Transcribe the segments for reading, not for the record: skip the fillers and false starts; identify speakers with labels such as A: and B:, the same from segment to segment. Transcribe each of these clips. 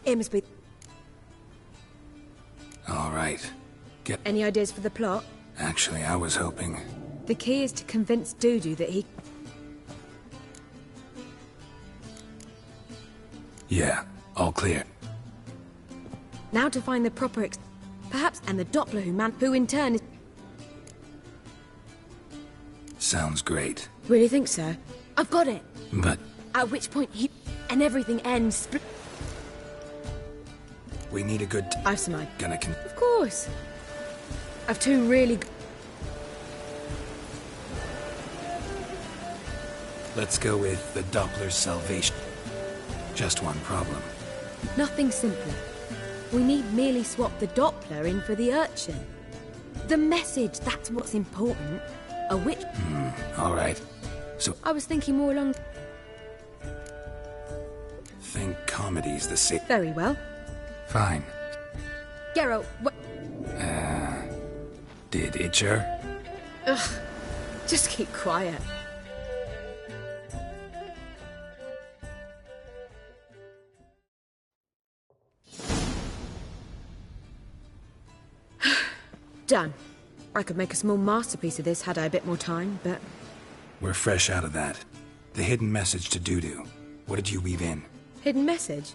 A: It must be...
B: All right.
A: Any ideas for the plot?
B: Actually, I was hoping...
A: The key is to convince Dudu that he...
B: Yeah, all clear.
A: Now to find the proper perhaps, and the Doppler who in turn is...
B: Sounds great.
A: Really think so? I've got it!
B: But...
A: At which point he... and everything ends...
B: We need a good...
A: I've some
B: Gonna
A: Of course! I've two really...
B: Let's go with the Doppler's salvation. Just one problem.
A: Nothing simpler. We need merely swap the Doppler in for the urchin. The message, that's what's important. A witch...
B: all right. So...
A: I was thinking more along...
B: Think comedy's the same.
A: Very well.
B: Fine.
A: Geralt, what...
B: Did Itcher?
A: Ugh. Just keep quiet. Done. I could make a small masterpiece of this had I a bit more time, but...
B: We're fresh out of that. The hidden message to Dudu. What did you weave in?
A: Hidden message?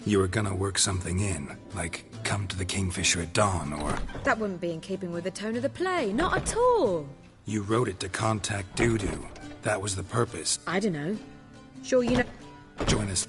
B: You were gonna work something in, like come to the Kingfisher at dawn, or...
A: That wouldn't be in keeping with the tone of the play, not at all.
B: You wrote it to contact Dudu. That was the purpose.
A: I don't know. Sure you know...
B: Join us.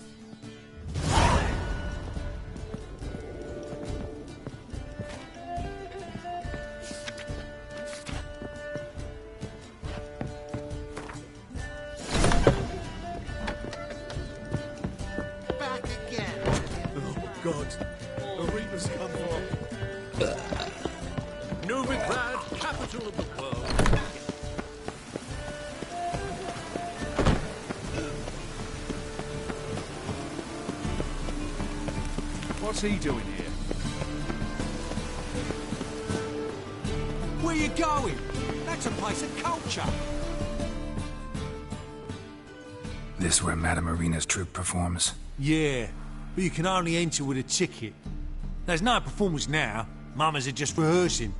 C: What's he doing here? Where you going? That's a place of culture.
B: This where Madame Irina's troupe performs?
C: Yeah, but you can only enter with a ticket. There's no performance now. Mamas are just rehearsing.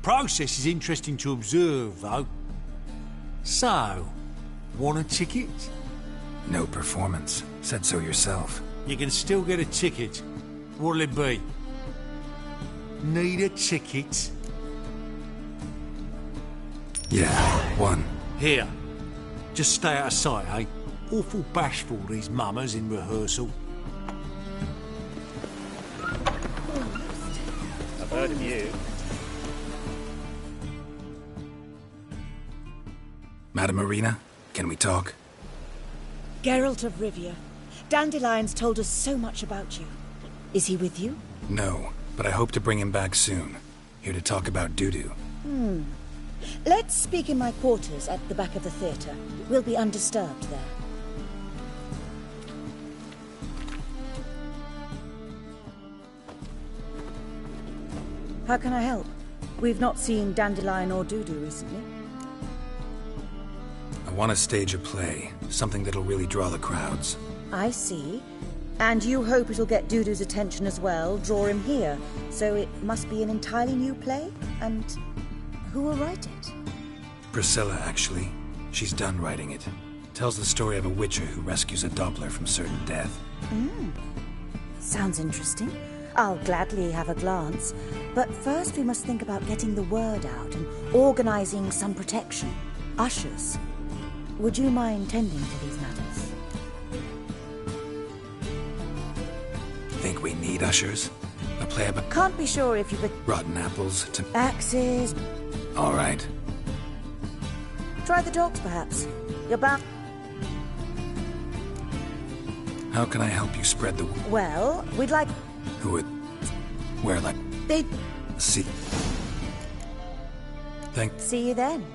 C: Process is interesting to observe, though. So, want a ticket?
B: No performance. Said so yourself.
C: You can still get a ticket. What'll it be? Need a ticket?
B: Yeah, one.
C: Here. Just stay out of sight, eh? Awful bashful, these mamas in rehearsal.
D: I've heard of you.
B: Madame Irina, can we talk?
E: Geralt of Rivia. Dandelion's told us so much about you. Is he with you?
B: No, but I hope to bring him back soon. Here to talk about Dudu.
E: Let's speak in my quarters at the back of the theatre. We'll be undisturbed there. How can I help? We've not seen Dandelion or Dudu recently.
B: I want to stage a play. Something that'll really draw the crowds.
E: I see. And you hope it'll get Dudu's attention as well, draw him here. So it must be an entirely new play? And who will write it?
B: Priscilla, actually. She's done writing it. Tells the story of a witcher who rescues a Doppler from certain death.
E: Sounds interesting. I'll gladly have a glance. But first we must think about getting the word out and organizing some protection. Ushers. Would you mind tending to these matters?
B: Think we need ushers? A play about
E: Can't be sure if you've...
B: rotten apples to...
E: Axes...
B: All right.
E: Try the dogs, perhaps. You're bound...
B: How can I help you spread the...
E: Well, we'd like...
B: Who would... Where, like...
E: They'd
B: See... Thank...
E: see you then.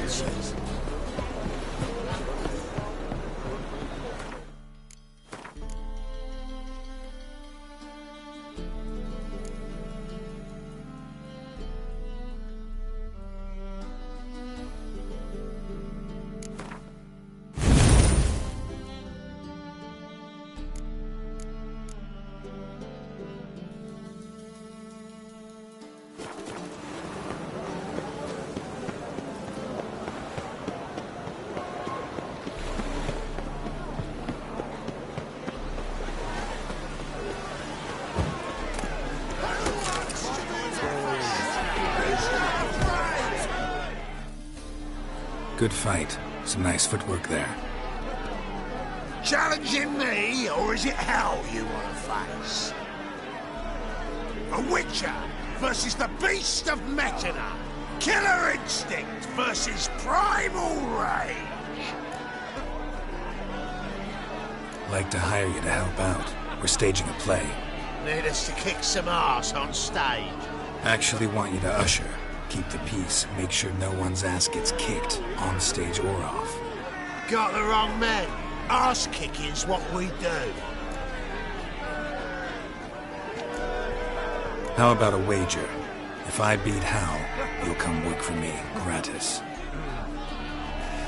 D: answers.
B: Good fight. Some nice footwork there.
D: Challenging me, or is it hell you want to face? A Witcher versus the Beast of Metina. Killer instinct versus primal rage.
B: Like to hire you to help out. We're staging a play.
D: Need us to kick some ass on stage.
B: Actually want you to usher. Keep the peace. Make sure no one's ass gets kicked, on stage or off.
D: Got the wrong man. Ass kicking's what we do.
B: How about a wager? If I beat Hal, you'll come work for me, gratis.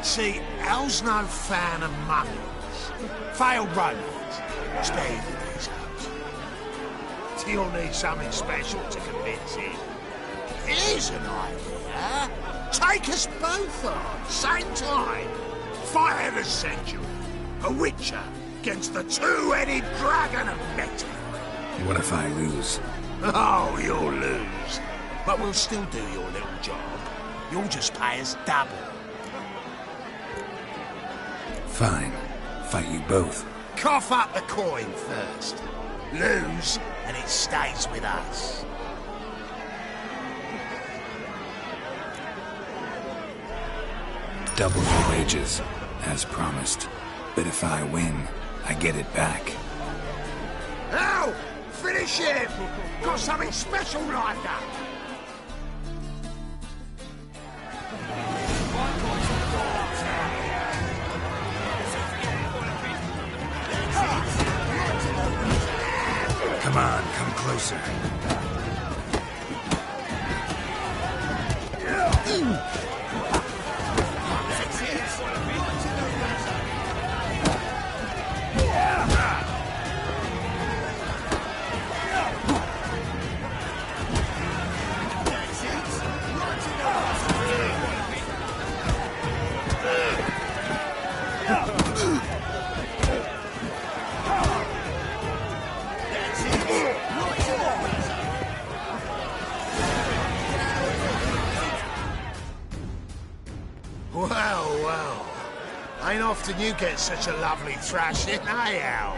D: See, Hal's no fan of mummies. Failed romance. Stay for these hoes. You'll need something special to convince him. Here's an idea. Take us both on, same time. Fight of the century. A Witcher against the two-headed dragon of Metina.
B: What if I lose?
D: Oh, you'll lose. But we'll still do your little job. You'll just pay us double.
B: Fine. Fight you both.
D: Cough up the coin first. Lose, and it stays with us.
B: Double your wages, as promised. But if I win, I get it back.
D: Now, finish him! Got something special lined up.
B: Come on, come closer.
D: Well. Ain't often you get such a lovely thrashing, eh, Al?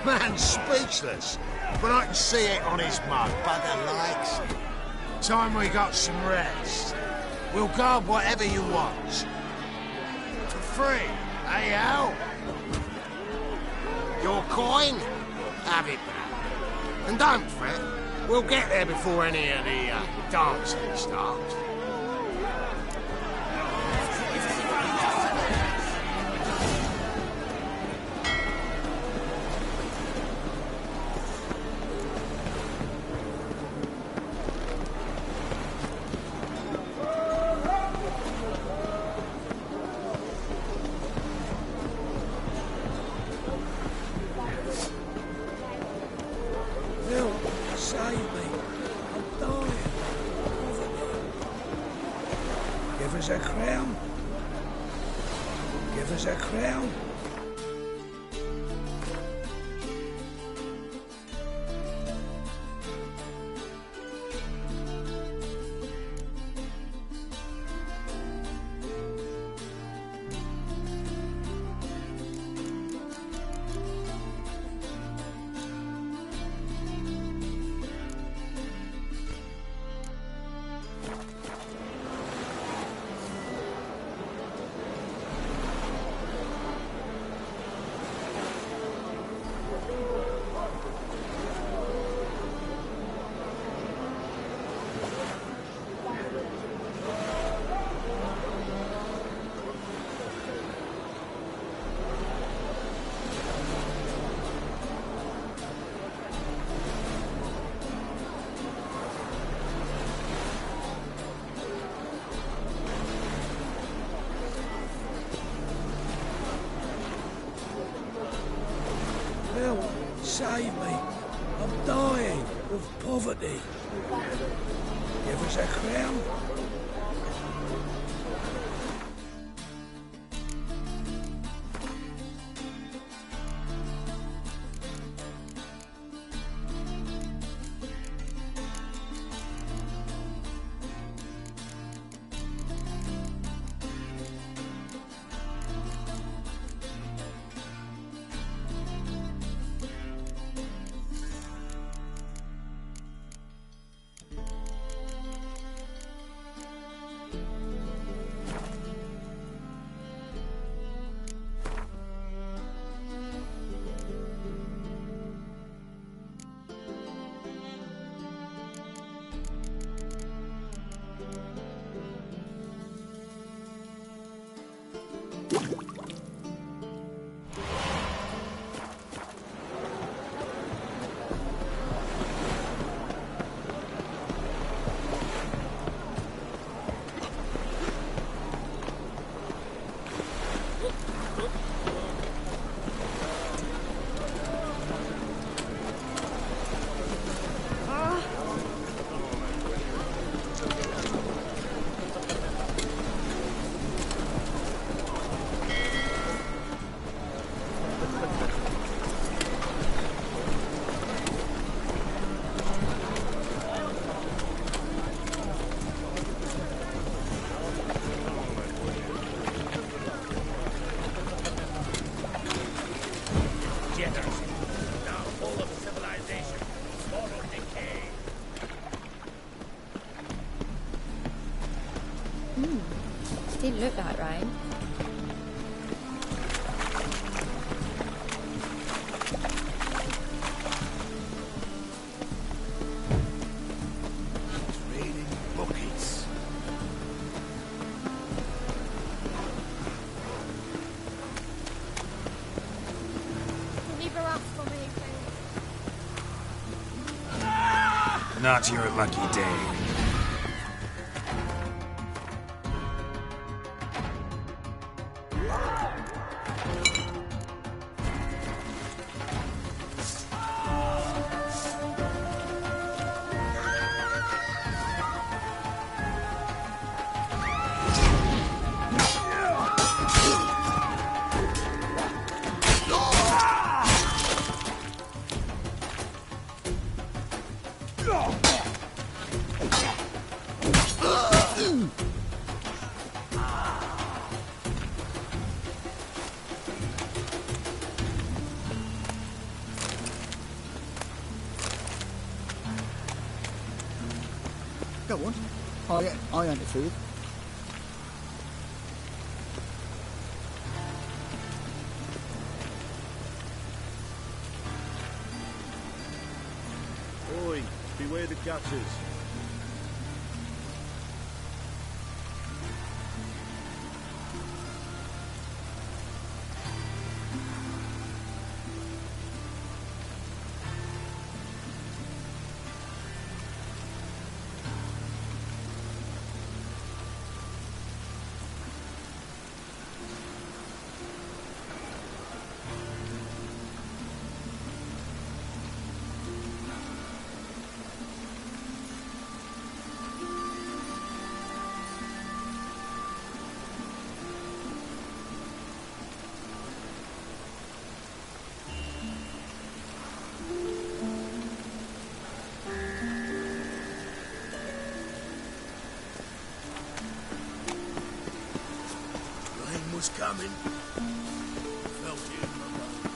D: Man's speechless, but I can see it on his mug. Bugger likes it. Time we got some rest. We'll guard whatever you want. For free, eh, Al? Your coin? Have it back. And don't fret, we'll get there before any of the dancing starts.
F: Save me. I'm dying. Over there. Give us a crown. Give us a crown. save me. I'm dying of poverty. Give us a crown.
A: Didn't look like rain.
D: It's raining buckets.
A: Neither us for me,
B: Not your lucky day.
G: Go on. I own it for you.
H: Oi, beware the gutters.
D: Was coming. Felt it in my bones.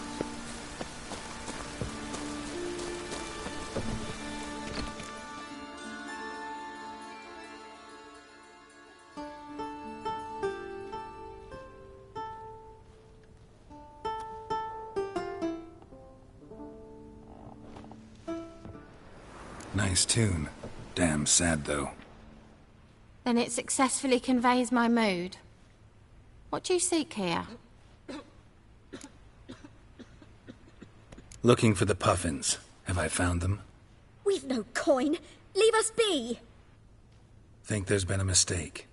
B: Nice tune. Damn sad, though.
A: Then it successfully conveys my mood. What do you seek here?
B: Looking for the puffins. Have I found them?
I: We've no coin. Leave us be.
B: Think there's been a mistake.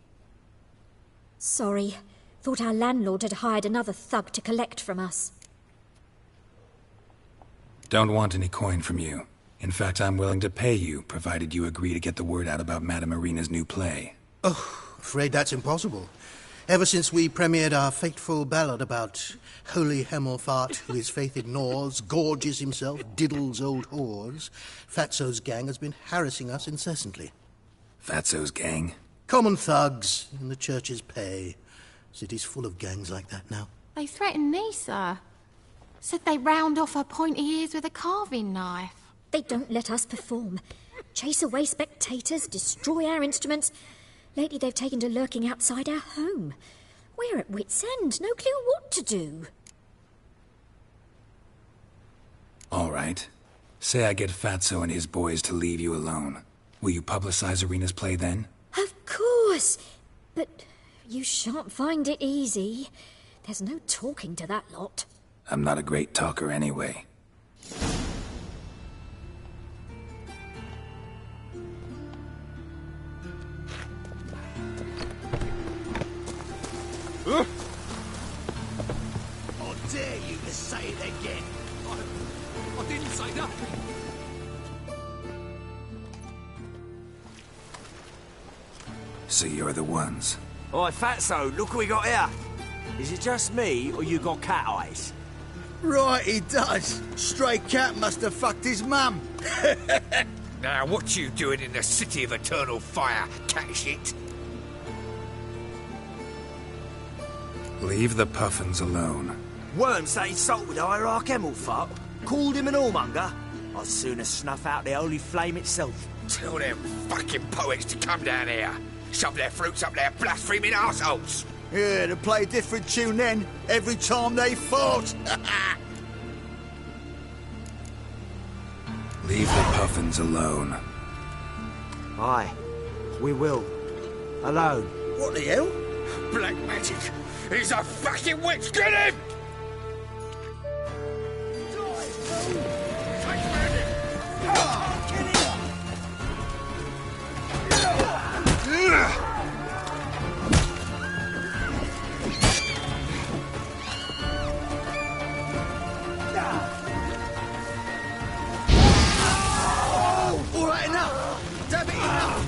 I: Sorry. Thought our landlord had hired another thug to collect from us.
B: Don't want any coin from you. In fact, I'm willing to pay you, provided you agree to get the word out about Madame Irina's new play.
J: Oh, afraid that's impossible. Ever since we premiered our fateful ballad about holy Hemelfart, who his faith ignores, gorges himself, diddles old whores, Fatso's gang has been harassing us incessantly.
B: Fatso's gang?
J: Common thugs in the church's pay. City's full of gangs like that now.
K: They threatened me, sir. Said they round off her pointy ears with a carving knife.
I: They don't let us perform. Chase away spectators, destroy our instruments. Lately they've taken to lurking outside our home. We're at wit's end, no clue what to do.
B: All right. Say I get Fatso and his boys to leave you alone. Will you publicize Irina's play then?
I: Of course! But you shan't find it easy. There's no talking to that lot.
B: I'm not a great talker anyway.
D: How dare you to say it again?
L: I didn't say nothing.
B: So you're the ones.
M: Oi, Fatso, look what we got here. Is it just me, or you got cat eyes?
G: Right, he does. Stray cat must have fucked his mum.
L: Now, what you doing in the city of eternal fire, cat shit?
B: Leave the puffins alone.
M: Worms that insulted Hierarch Hemelfart, called him an whoremonger. I'd sooner snuff out the holy flame itself.
L: Tell them fucking poets to come down here. Shove their fruits up their blaspheming arseholes.
G: Yeah, to play a different tune then, every time they fought.
B: Leave the puffins alone.
M: Aye, we will. Alone.
G: What the hell?
L: Black magic. He's a fucking witch. Get him!
G: All right, enough. Damn it, enough.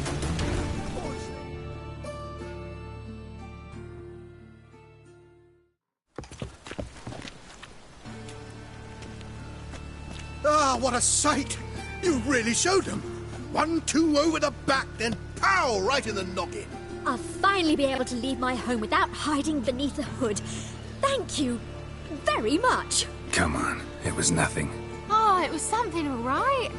J: Ah, what a sight! You really showed them. 1-2 over the back, then pow, right in the noggin.
I: I'll finally be able to leave my home without hiding beneath a hood. Thank you very much.
B: Come on, it was nothing.
K: Oh, it was something, all right.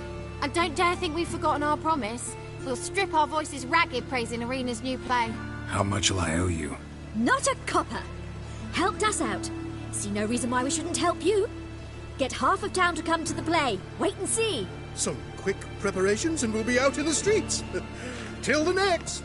K: I don't dare think we've forgotten our promise. We'll strip our voices ragged praising Irina's new play.
B: How much will I owe you?
I: Not a copper. Helped us out. See no reason why we shouldn't help you. Get half of town to come to the play. Wait and see.
J: Some quick preparations and we'll be out in the streets. Till the next.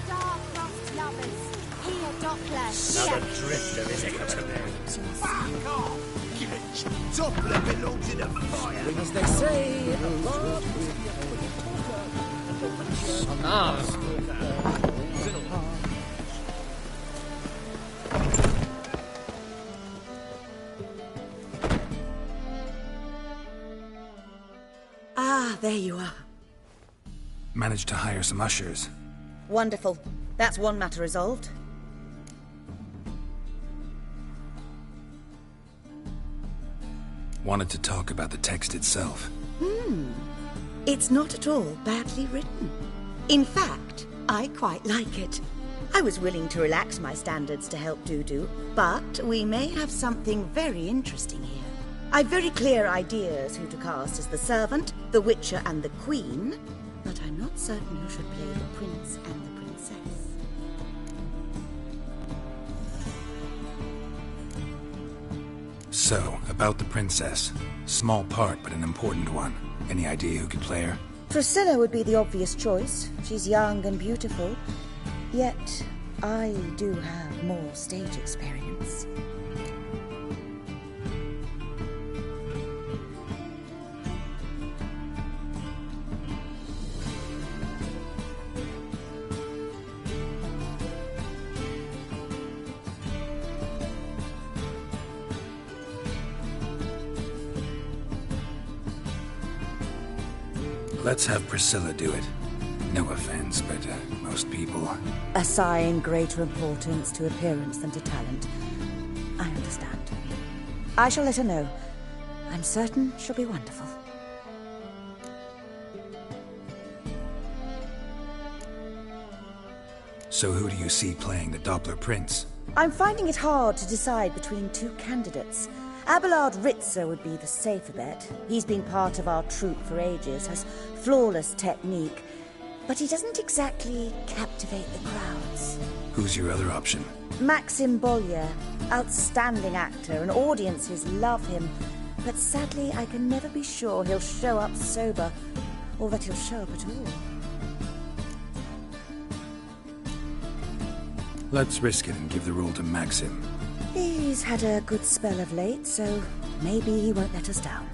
K: Star-crossed lovers. Here, Doppler.
D: Another drifter, is it? Fuck off! Doppler belongs in a fire.
F: As they say,
E: Ah, there you are.
B: Managed to hire some ushers.
E: Wonderful. That's one matter resolved.
B: Wanted to talk about the text itself.
E: It's not at all badly written. In fact, I quite like it. I was willing to relax my standards to help Dudu, but we may have something very interesting here. I've very clear ideas who to cast as the servant, the witcher, and the queen, but I'm not certain who should play the prince and the princess.
B: So, about the princess. Small part, but an important one. Any idea who could play her?
E: Priscilla would be the obvious choice. She's young and beautiful. Yet, I do have more stage experience.
B: Let's have Priscilla do it. No offense, but most people...
E: Assign greater importance to appearance than to talent. I understand. I shall let her know. I'm certain she'll be wonderful.
B: So who do you see playing the Doppler Prince?
E: I'm finding it hard to decide between two candidates. Abelard Ritzer would be the safer bet. He's been part of our troupe for ages, has flawless technique, but he doesn't exactly captivate the crowds.
B: Who's your other option?
E: Maxim Bollier, outstanding actor, and audiences love him, but sadly I can never be sure he'll show up sober, or that he'll show up at all.
B: Let's risk it and give the role to Maxim.
E: He's had a good spell of late, so maybe he won't let us down.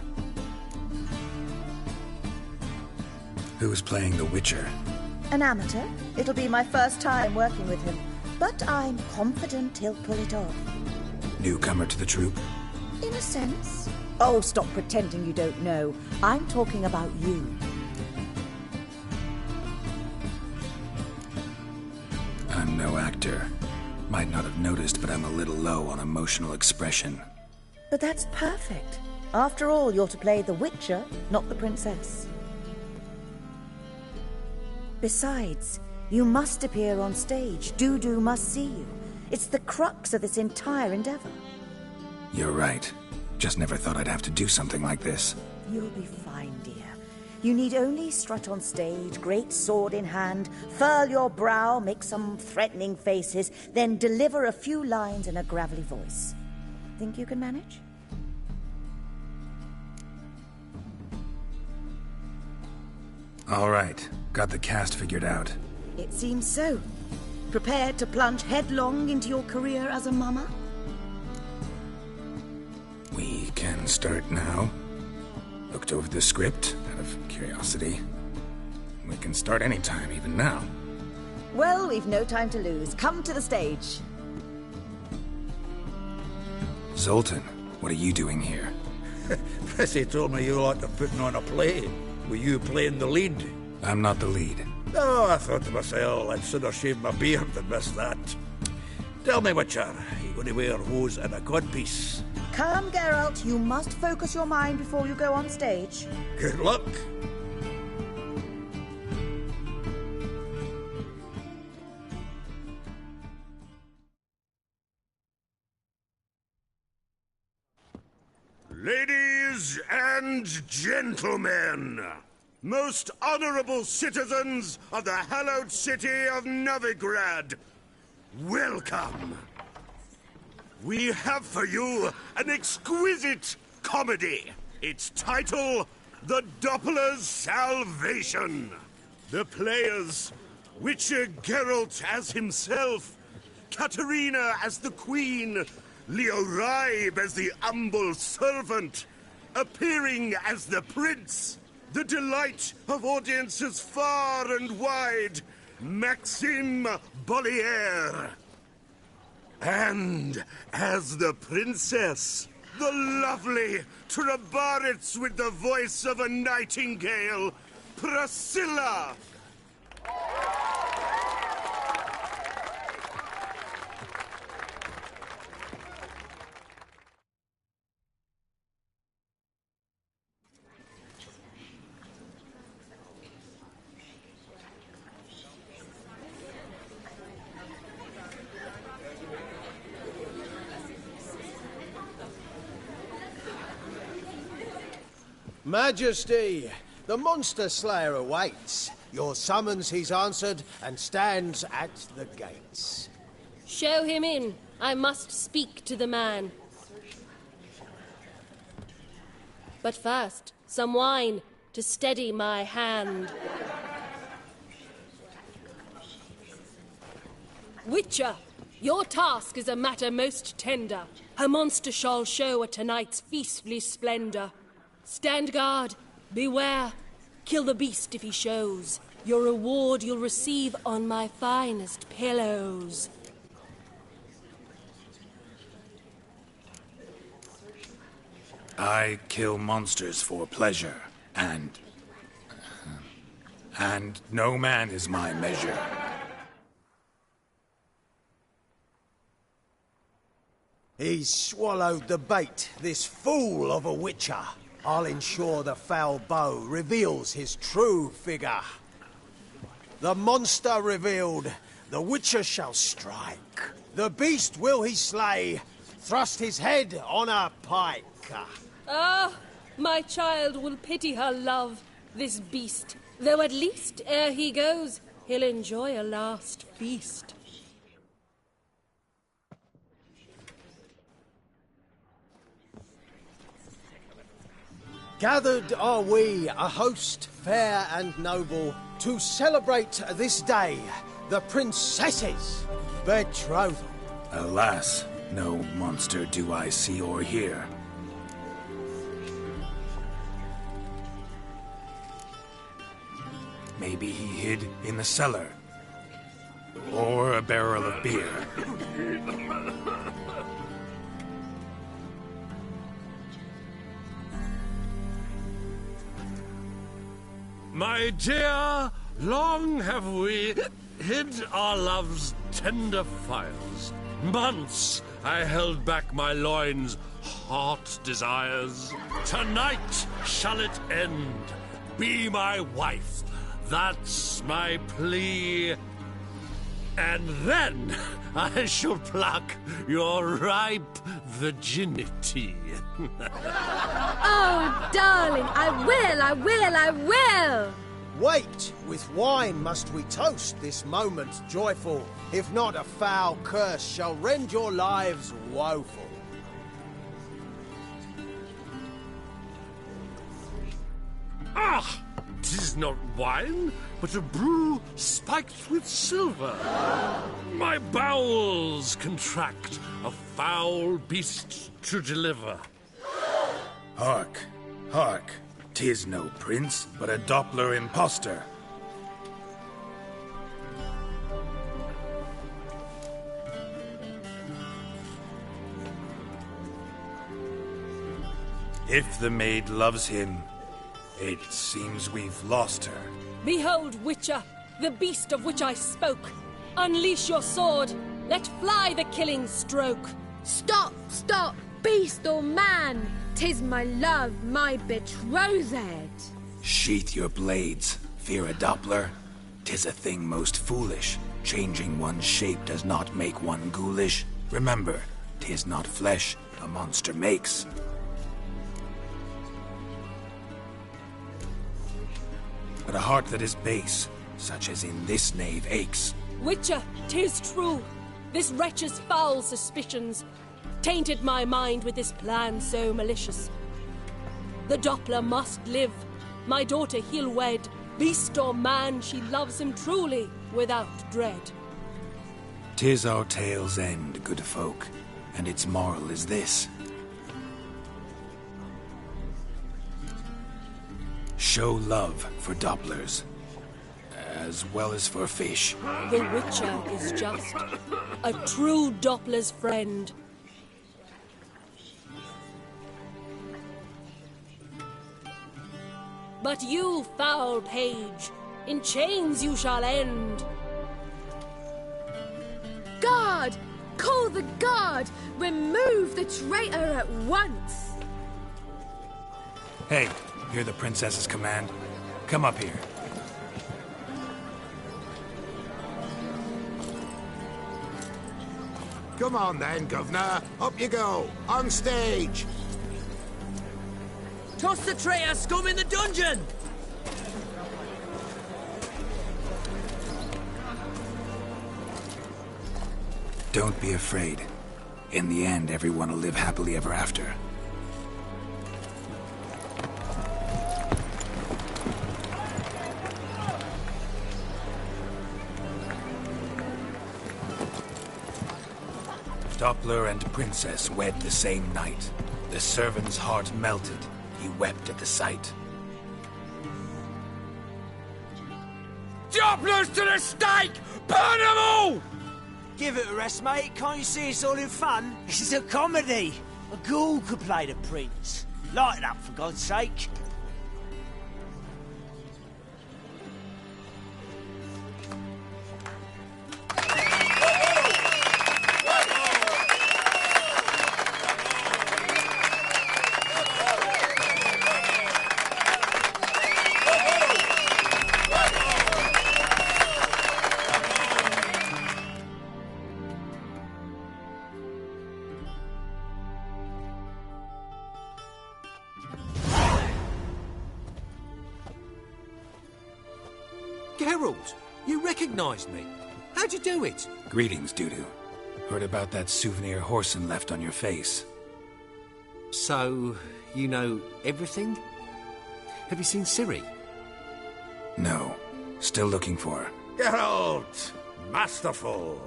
B: Who's playing the Witcher?
E: An amateur. It'll be my first time working with him, but I'm confident he'll pull it off.
B: Newcomer to the troupe?
E: In a sense. Oh, stop pretending you don't know. I'm talking about you.
B: I'm no actor. Might not have noticed, but I'm a little low on emotional expression.
E: But that's perfect. After all, you're to play the Witcher, not the princess. Besides, you must appear on stage. Dudu must see you. It's the crux of this entire endeavor.
B: You're right. Just never thought I'd have to do something like this.
E: You'll be fine, dear. You need only strut on stage, great sword in hand, furl your brow, make some threatening faces, then deliver a few lines in a gravelly voice. Think you can manage?
B: All right. Got the cast figured out.
E: It seems so. Prepared to plunge headlong into your career as a mama?
B: We can start now. Looked over the script, out of curiosity. We can start anytime, even now.
E: Well, we've no time to lose. Come to the stage.
B: Zoltan, what are you doing here?
F: Prissy told me you ought to putting on a play. Were you playing the lead?
B: I'm not the lead.
F: Oh, I thought to myself, I'd sooner shave my beard than miss that. Tell me, Witcher, you going to wear hose and a codpiece?
E: Come, Geralt, you must focus your mind before you go on stage.
F: Good luck.
H: Ladies and gentlemen, most honorable citizens of the hallowed city of Novigrad, welcome. We have for you an exquisite comedy. Its title, The Doppler's Salvation. The players, Witcher Geralt as himself, Katerina as the Queen, Leo Raib as the humble servant, appearing as the Prince, the delight of audiences far and wide, Maxim Bollier. And as the Princess, the lovely Trabaritz with the voice of a nightingale, Priscilla.
N: Majesty, the monster slayer awaits. Your summons he's answered and stands at the gates.
O: Show him in. I must speak to the man. But first, some wine to steady my hand. Witcher, your task is a matter most tender. Her monster shall show at tonight's feastly splendor. Stand guard, beware, kill the beast if he shows. Your reward you'll receive on my finest pillows.
B: I kill monsters for pleasure, and no man is my measure.
N: He's swallowed the bait, this fool of a witcher. I'll ensure the foul bow reveals his true figure. The monster revealed, the witcher shall strike. The beast will he slay, thrust his head on a pike.
O: Ah, my child will pity her love, this beast. Though at least, ere he goes, he'll enjoy a last feast.
N: Gathered are we, a host fair and noble, to celebrate this day, the princess's betrothal.
B: Alas, no monster do I see or hear. Maybe he hid in the cellar. Or a barrel of beer.
H: My dear, long have we hid our love's tender fires. Months I held back my loins' hot desires. Tonight shall it end. Be my wife. That's my plea. And then I shall pluck your ripe virginity.
A: Oh, darling, I will!
N: Wait, with wine must we toast this moment joyful. If not, a foul curse shall rend your lives woeful.
H: Ah! 'Tis not wine, but a brew spiked with silver. My bowels contract, a foul beast to deliver.
B: Hark, hark, 'tis no prince, but a Doppler impostor. If the maid loves him, it seems we've lost her.
O: Behold, Witcher, the beast of which I spoke. Unleash your sword. Let fly the killing stroke.
A: Stop, stop, beast or man. 'Tis my love, my betrothed.
B: Sheath your blades, fear a Doppler. 'Tis a thing most foolish. Changing one's shape does not make one ghoulish. Remember, 'tis not flesh a monster makes. But a heart that is base, such as in this knave aches.
O: Witcher, 'tis true. This wretch's foul suspicions tainted my mind with this plan so malicious. The Doppler must live. My daughter he'll wed. Beast or man, she loves him truly, without dread.
B: 'Tis our tale's end, good folk, and its moral is this. Show love for Dopplers, as well as for fish.
O: The Witcher is just a true Doppler's friend. But you, foul page, in chains you shall end.
A: Guard! Call the guard! Remove the traitor at once!
B: Hey, hear the princess's command? Come up here.
D: Come on then, Governor. Up you go. On stage.
M: Toss the traitor scum in the dungeon!
B: Don't be afraid. In the end, everyone will live happily ever after. Doppler and Princess wed the same night. The servant's heart melted. He wept at the sight.
M: Dopplers to the stake! Burn them all! Give it a rest, mate. Can't you see it's all in fun? This is a comedy. A ghoul could play the prince. Lighten up, for God's sake.
P: Geralt, you recognized me. How'd you do it?
B: Greetings, Dudu. Heard about that souvenir Horson left on your face.
P: So, you know everything? Have you seen Ciri?
B: No. Still looking for her.
F: Geralt! Masterful.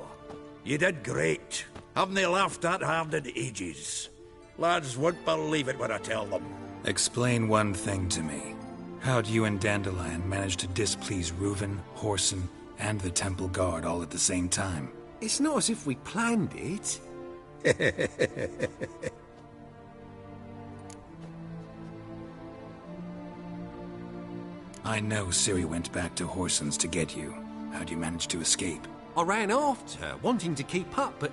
F: You did great. Haven't they laughed that hard in ages? Lads won't believe it when I tell them.
B: Explain one thing to me. How'd you and Dandelion manage to displease Reuven, Horson, and the Temple Guard all at the same time?
P: It's not as if we planned it.
B: I know Ciri went back to Horson's to get you. How'd you manage to escape?
P: I ran after her, wanting to keep up, but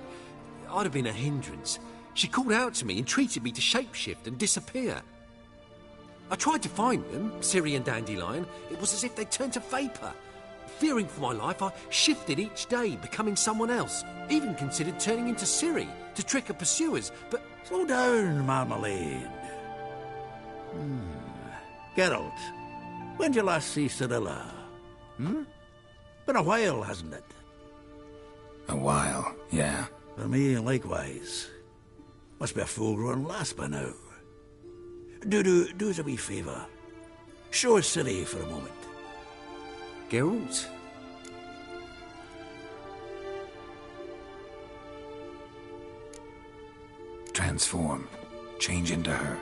P: I'd have been a hindrance. She called out to me, entreated me to shapeshift and disappear. I tried to find them, Ciri and Dandelion. It was as if they'd turned to vapour. Fearing for my life, I shifted each day, becoming someone else. Even considered turning into Ciri to trick her pursuers, but...
F: Slow down, Marmalade. Geralt, when did you last see Cyrilla? Been a while, hasn't it?
B: A while, yeah.
F: For me, likewise. Must be a full-grown lass by now. Do us a wee favour. Show us Ciri for a moment.
P: Geralt?
B: Transform. Change into her.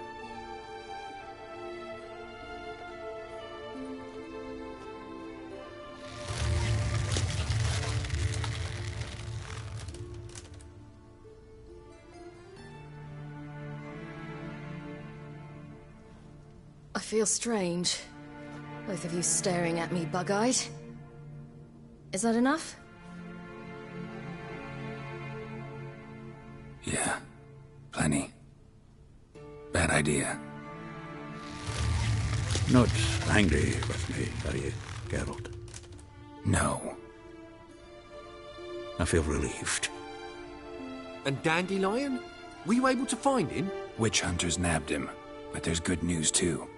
Q: I feel strange. Both of you staring at me bug-eyed. Is that enough?
B: Yeah. Plenty. Bad idea.
F: Not angry with me, are you, Geralt?
B: No.
F: I feel relieved.
P: And Dandelion? Were you able to find him?
B: Witch hunters nabbed him, but there's good news too.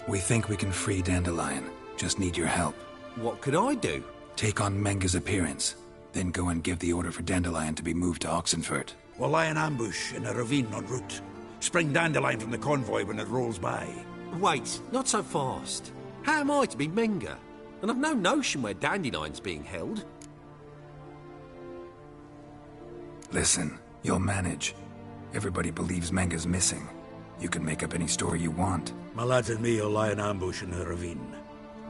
B: We think we can free Dandelion. Just need your help.
P: What could I do?
B: Take on Menga's appearance. Then go and give the order for Dandelion to be moved to Oxenfurt.
F: We'll lie in ambush in a ravine en route. Spring Dandelion from the convoy when it rolls by.
P: Wait, not so fast. How am I to be Menga? And I've no notion where Dandelion's being held.
B: Listen, you'll manage. Everybody believes Menga's missing. You can make up any story you want.
F: My lads and me will lie in ambush in the ravine.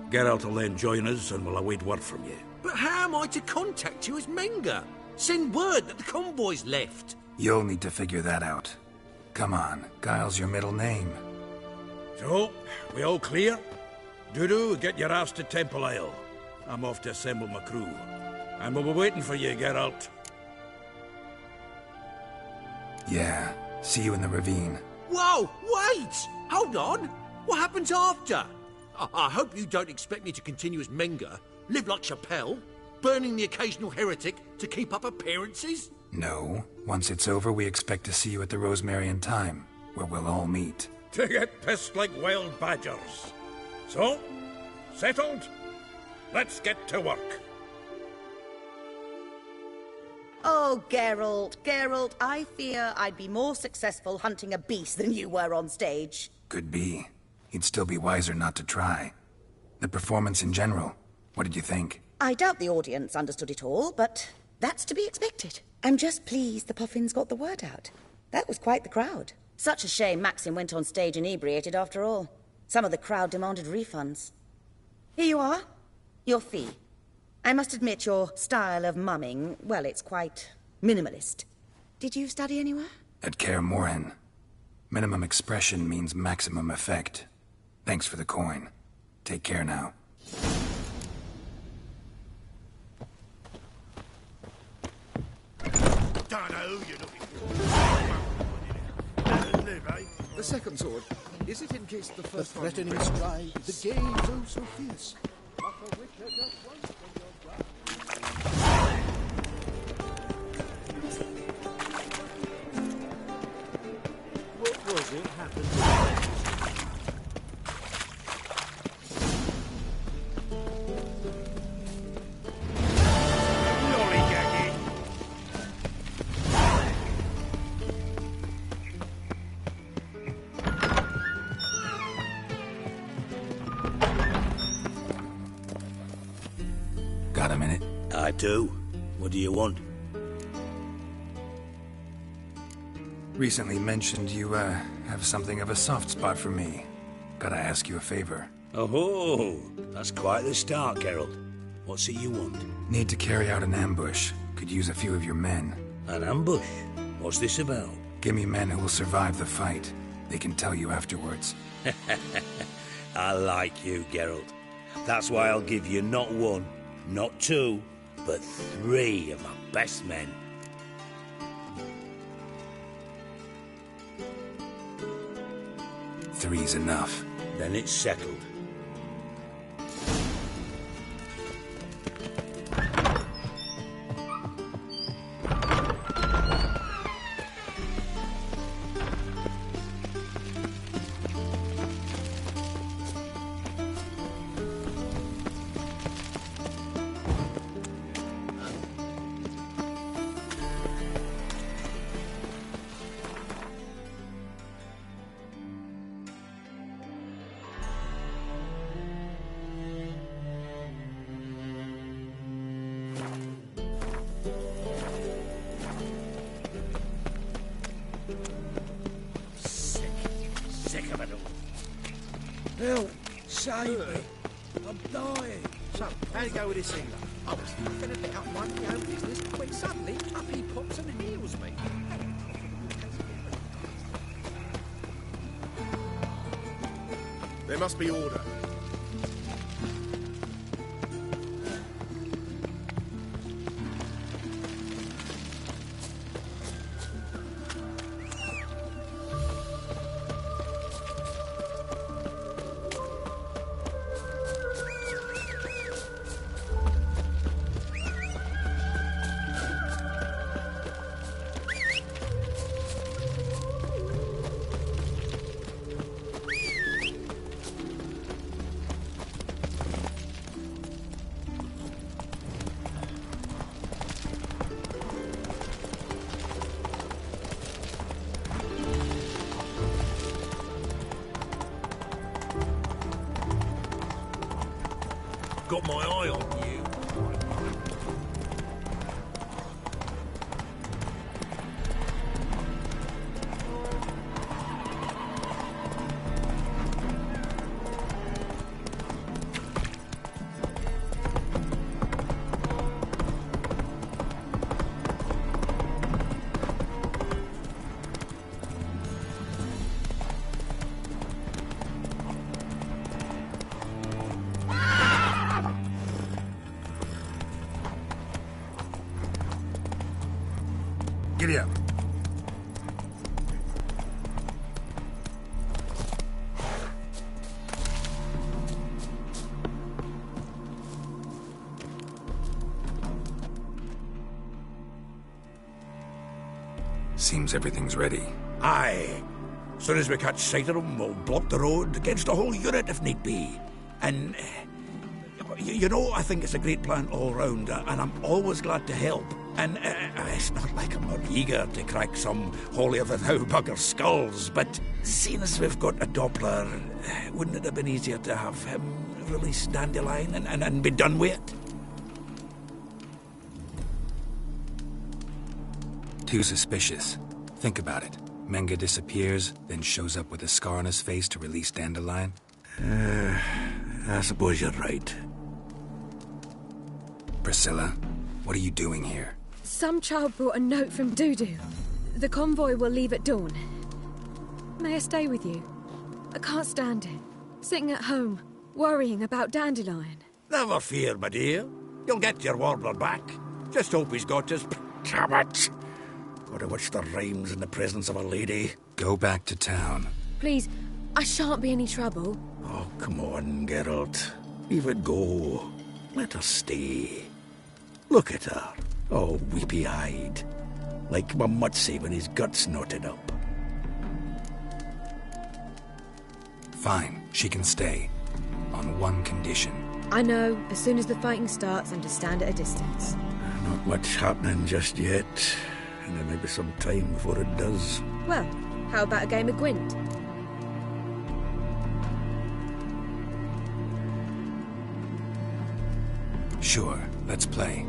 F: Geralt will then join us and we'll await word from you.
P: But how am I to contact you as Menga? Send word that the convoy's left.
B: You'll need to figure that out. Come on, Guile's your middle name.
F: So, we all clear? Dudu, get your ass to Temple Isle. I'm off to assemble my crew. And we'll be waiting for you, Geralt.
B: Yeah, see you in the ravine.
P: Whoa, wait! Hold on! What happens after? I hope you don't expect me to continue as Menga, live like Chappelle, burning the occasional heretic to keep up appearances?
B: No. Once it's over, we expect to see you at the Rosemary in Time, where we'll all meet.
F: To get pissed like wild badgers. So, settled? Let's get to work.
E: Oh, Geralt, I fear I'd be more successful hunting a beast than you were on stage.
B: Could be. He'd still be wiser not to try. The performance in general, What did you think?
E: I doubt the audience understood it all, but that's to be expected. I'm just pleased the Puffins got the word out. That was quite the crowd. Such a shame Maxim went on stage inebriated after all. Some of the crowd demanded refunds. Here you are. Your fee. I must admit your style of mumming, well, it's quite minimalist. Did you study anywhere?
B: At Kaer Morhen. Minimum expression means maximum effect. Thanks for the coin. Take care now.
R: The second sword. Is it in case the first
J: one... The threatening stride, the gaze oh so fierce.
M: What was it happened?
B: Got a minute?
F: I do. What do you want?
B: Recently mentioned you, have something of a soft spot for me. Gotta ask you a favor.
F: Oh, that's quite the start, Geralt. What's it you want?
B: Need to carry out an ambush. Could use a few of your men.
F: An ambush? What's this about?
B: Give me men who will survive the fight. They can tell you afterwards.
F: I like you, Geralt. That's why I'll give you not one, not two, but 3 of my best men.
B: Three's enough.
F: Then it's settled. Sick of it all. Help! Save me! I'm dying!
R: So, how'd it go with this thing? I was nothing about one my own business when suddenly up he pops and heals me.
H: There must be order.
F: Got my eye on you.
B: Giddy up. Seems everything's ready.
F: Aye. Soon as we catch sight of them, we'll block the road against a whole unit if need be. And, you know, I think it's a great plan all round, and I'm always glad to help. And it's not like I'm not eager to crack some holier-than-thou bugger's skulls, but seeing as we've got a Doppler, wouldn't it have been easier to have him release Dandelion and be done with it?
B: Too suspicious. Think about it. Menga disappears, then shows up with a scar on his face to release Dandelion.
F: I suppose you're right.
B: Priscilla, what are you doing here?
A: Some child brought a note from Dudu. The convoy will leave at dawn. May I stay with you? I can't stand it. Sitting at home, worrying about Dandelion.
F: Never fear, my dear. You'll get your warbler back. Just hope he's got his... Damn it! What a witch the rhymes in the presence of a lady.
B: Go back to town.
A: Please, I shan't be any trouble.
F: Oh, come on, Geralt. Leave it go. Let her stay. Look at her, all weepy-eyed. Like my Mutsy when his gut's knotted up.
B: Fine, she can stay. On one condition.
A: I know, as soon as the fighting starts, I'm to stand at a distance.
F: Not much happening just yet. And there may be some time before it does.
A: Well, how about a game of Gwent?
B: Sure, let's play.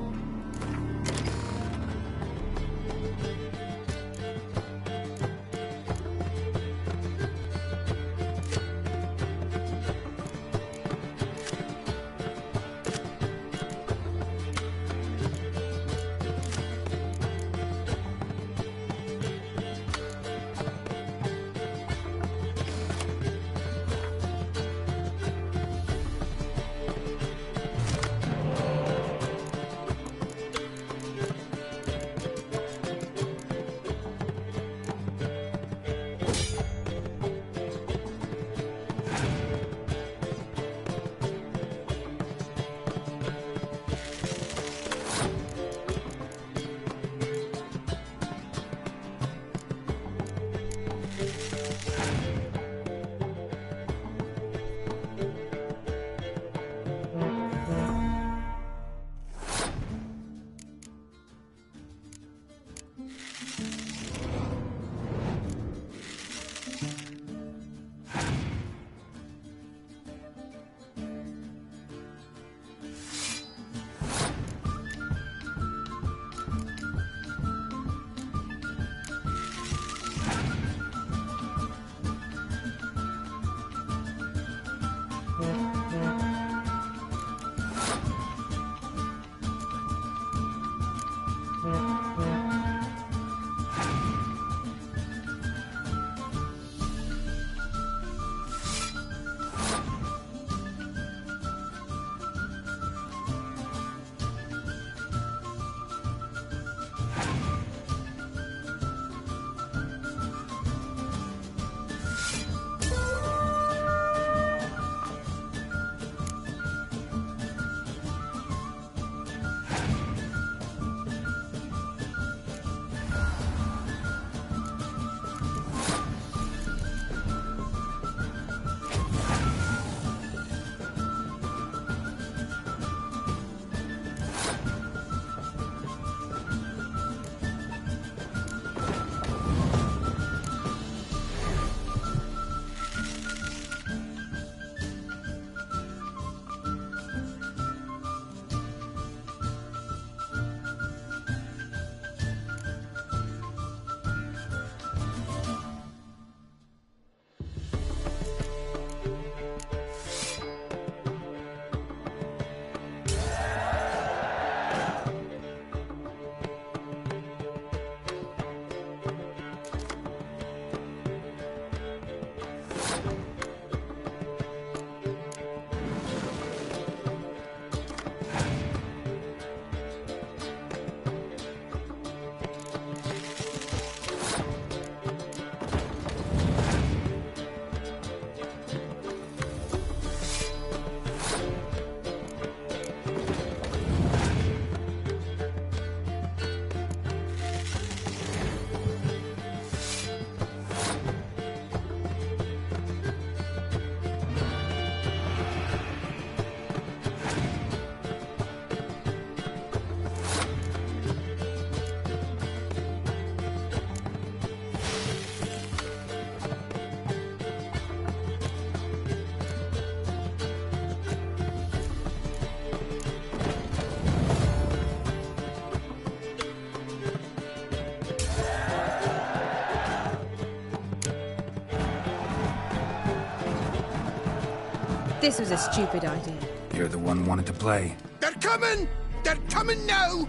A: This was a stupid idea.
B: You're the one wanted to play.
G: They're coming! They're coming now!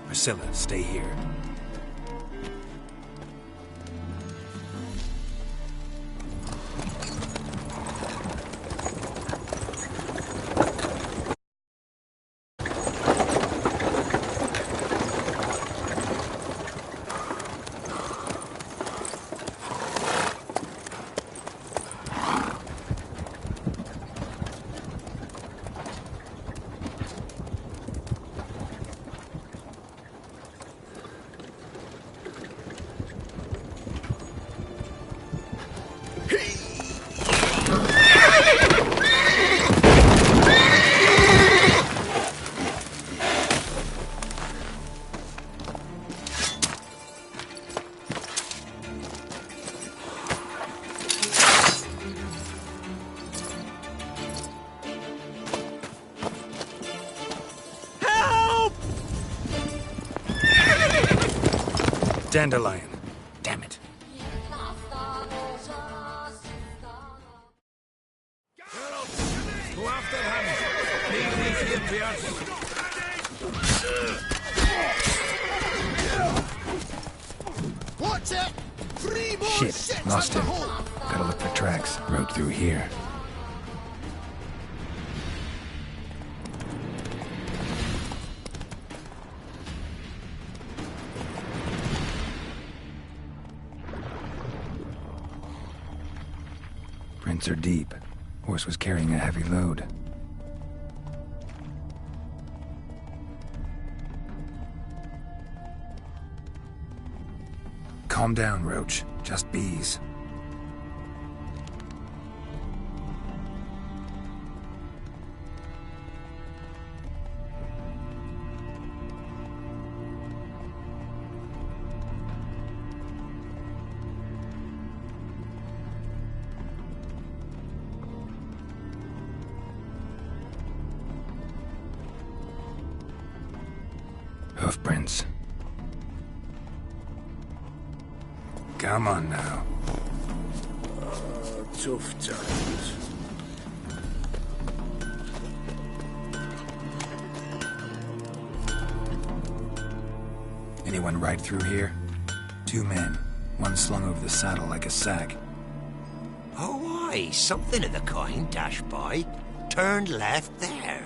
B: Priscilla, stay here. Dandelion. Damn it.
F: Go after him. Leave me for your beards.
G: Watch it! 3 more
B: Shit,
G: ships
B: lost
G: at
B: him.
G: the hole!
B: Gotta look for tracks. Road through here. Prints are deep. Horse was carrying a heavy load. Calm down, Roach. Just bees. Hoofprints. Come on now.
D: Tough times.
B: Anyone ride through here? 2 men. One slung over the saddle like a sack.
N: Oh, aye, something of the kind dashed by. Turned left there.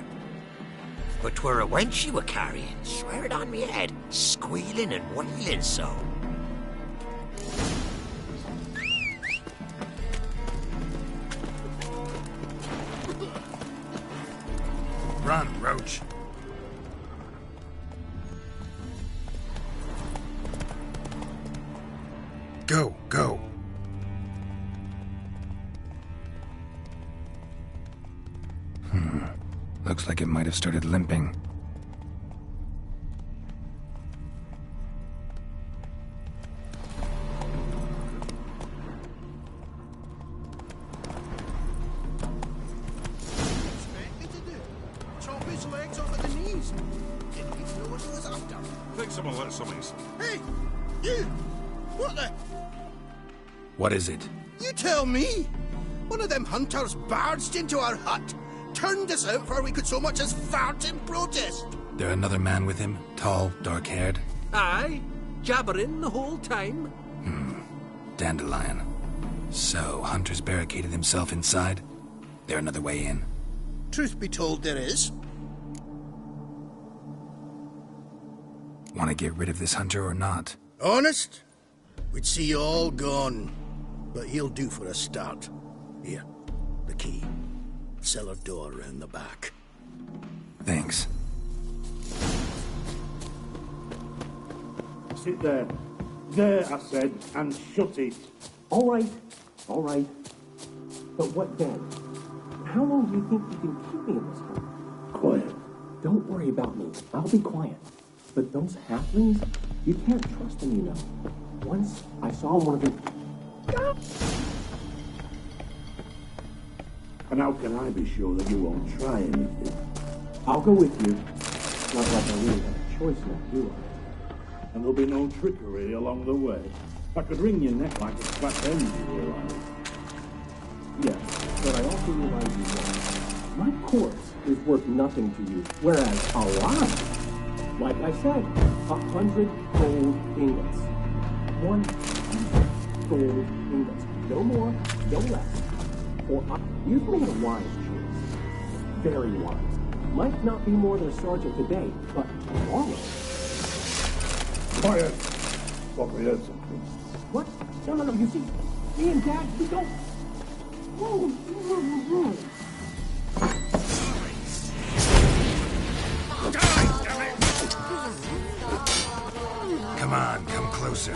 N: But 'twere a wench you were carrying, swear it on me head, squealing and wailing so.
B: Run, Roach. Go, go. Looks like it might have started limping.
G: Chop his legs off at the knees. Didn't even know what he was after.
H: Think someone let some ease.
G: Hey! You! What the?
B: What is it?
G: You tell me! One of them hunters barged into our hut, turned us out before we could so much as fart in protest.
B: There another man with him? Tall, dark-haired?
P: Aye, jabbering the whole time.
B: Dandelion. So, Hunter's barricaded himself inside? There another way in?
G: Truth be told, there is.
B: Want to get rid of this Hunter or not?
G: Honest? We'd see you all gone. But he'll do for a start. Here, the key. Cellar door round the back.
B: Thanks.
S: Sit there. There, I said, and shut it.
T: All right. But what then? How long do you think you can keep me in this hole?
S: Quiet.
T: Don't worry about me. I'll be quiet. But those halflings, you can't trust them, you know. Once I saw one of them...
S: And how can I be sure that you won't try anything? I'll go with you. Not like I really have a choice now, do I? And there'll be no trickery along the way. I could wring your neck like a fat end, you realize. Yeah.
T: but I also realize you won't. My corpse is worth nothing to you, whereas alive, like I said, 100 gold ingots. 100 gold ingots. No more, no less. Or you've made a wise choice. Very wise. Might not be more than a sergeant today, but tomorrow.
S: Quiet. Thought we had something.
T: What? No, you see, me and Dad, we don't...
B: Come on, come closer.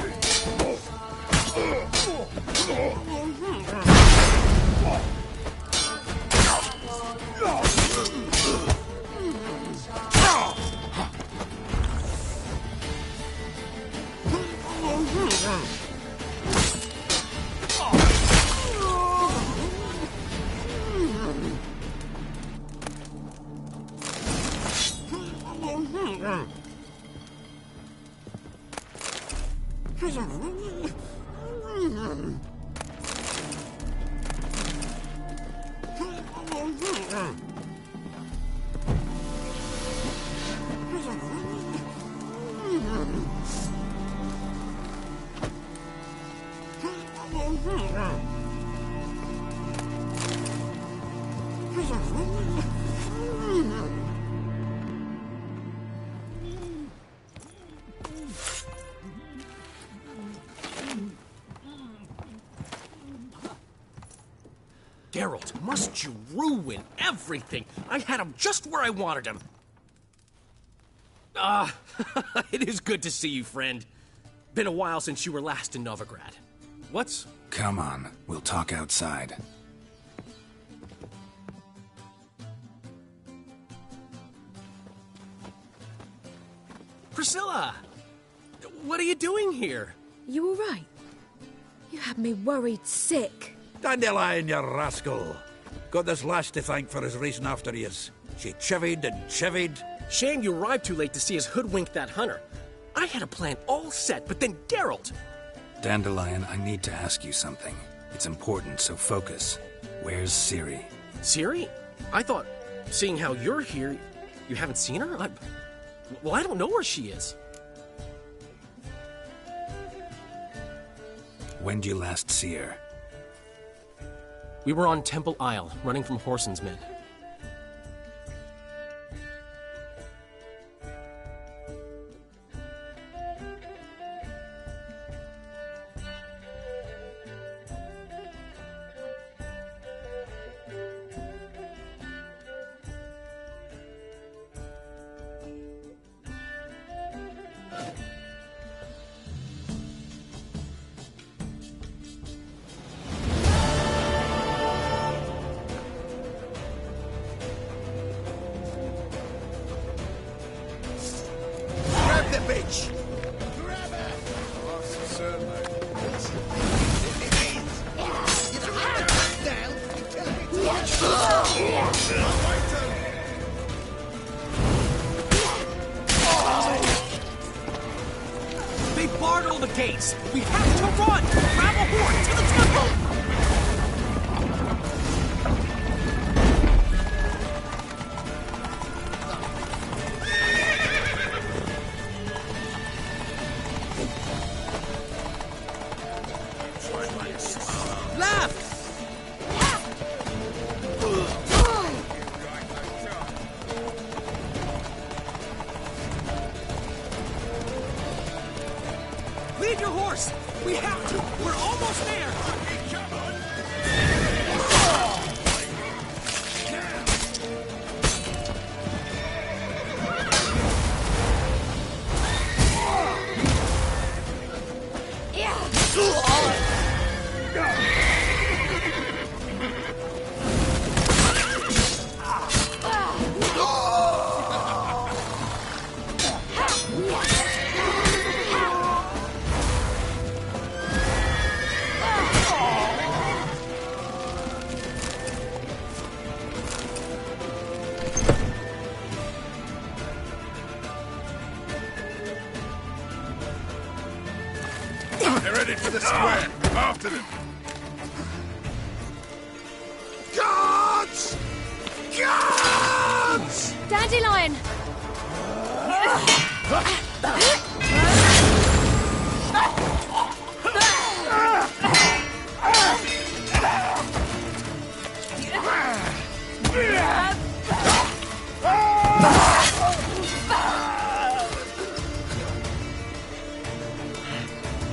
P: Geralt, must you ruin everything? I had him just where I wanted him. It is good to see you, friend. Been a while since you were last in Novigrad. What's...
B: Come on, we'll talk outside.
P: Priscilla! What are you doing here?
A: You all right? You had me worried sick.
F: Dandelion, you rascal. Got this lass to thank for his racing after yous. She chivied and chivied.
P: Shame you arrived too late to see us hoodwink that hunter. I had a plan all set, but then Geralt...
B: Dandelion, I need to ask you something. It's important, so focus. Where's Ciri?
P: Ciri? I thought, seeing how you're here, you haven't seen her? Well, I don't know where she is.
B: When did you last see her?
P: We were on Temple Isle, running from Whoreson's men.
D: Bitch!
H: Grab her! Oh, certainly.
P: They barred all the gates! We have to run! Grab a horse to the temple! Lead your horse! We have to! We're almost there!
H: They're headed for the square. After them. Go!
K: Dandelion!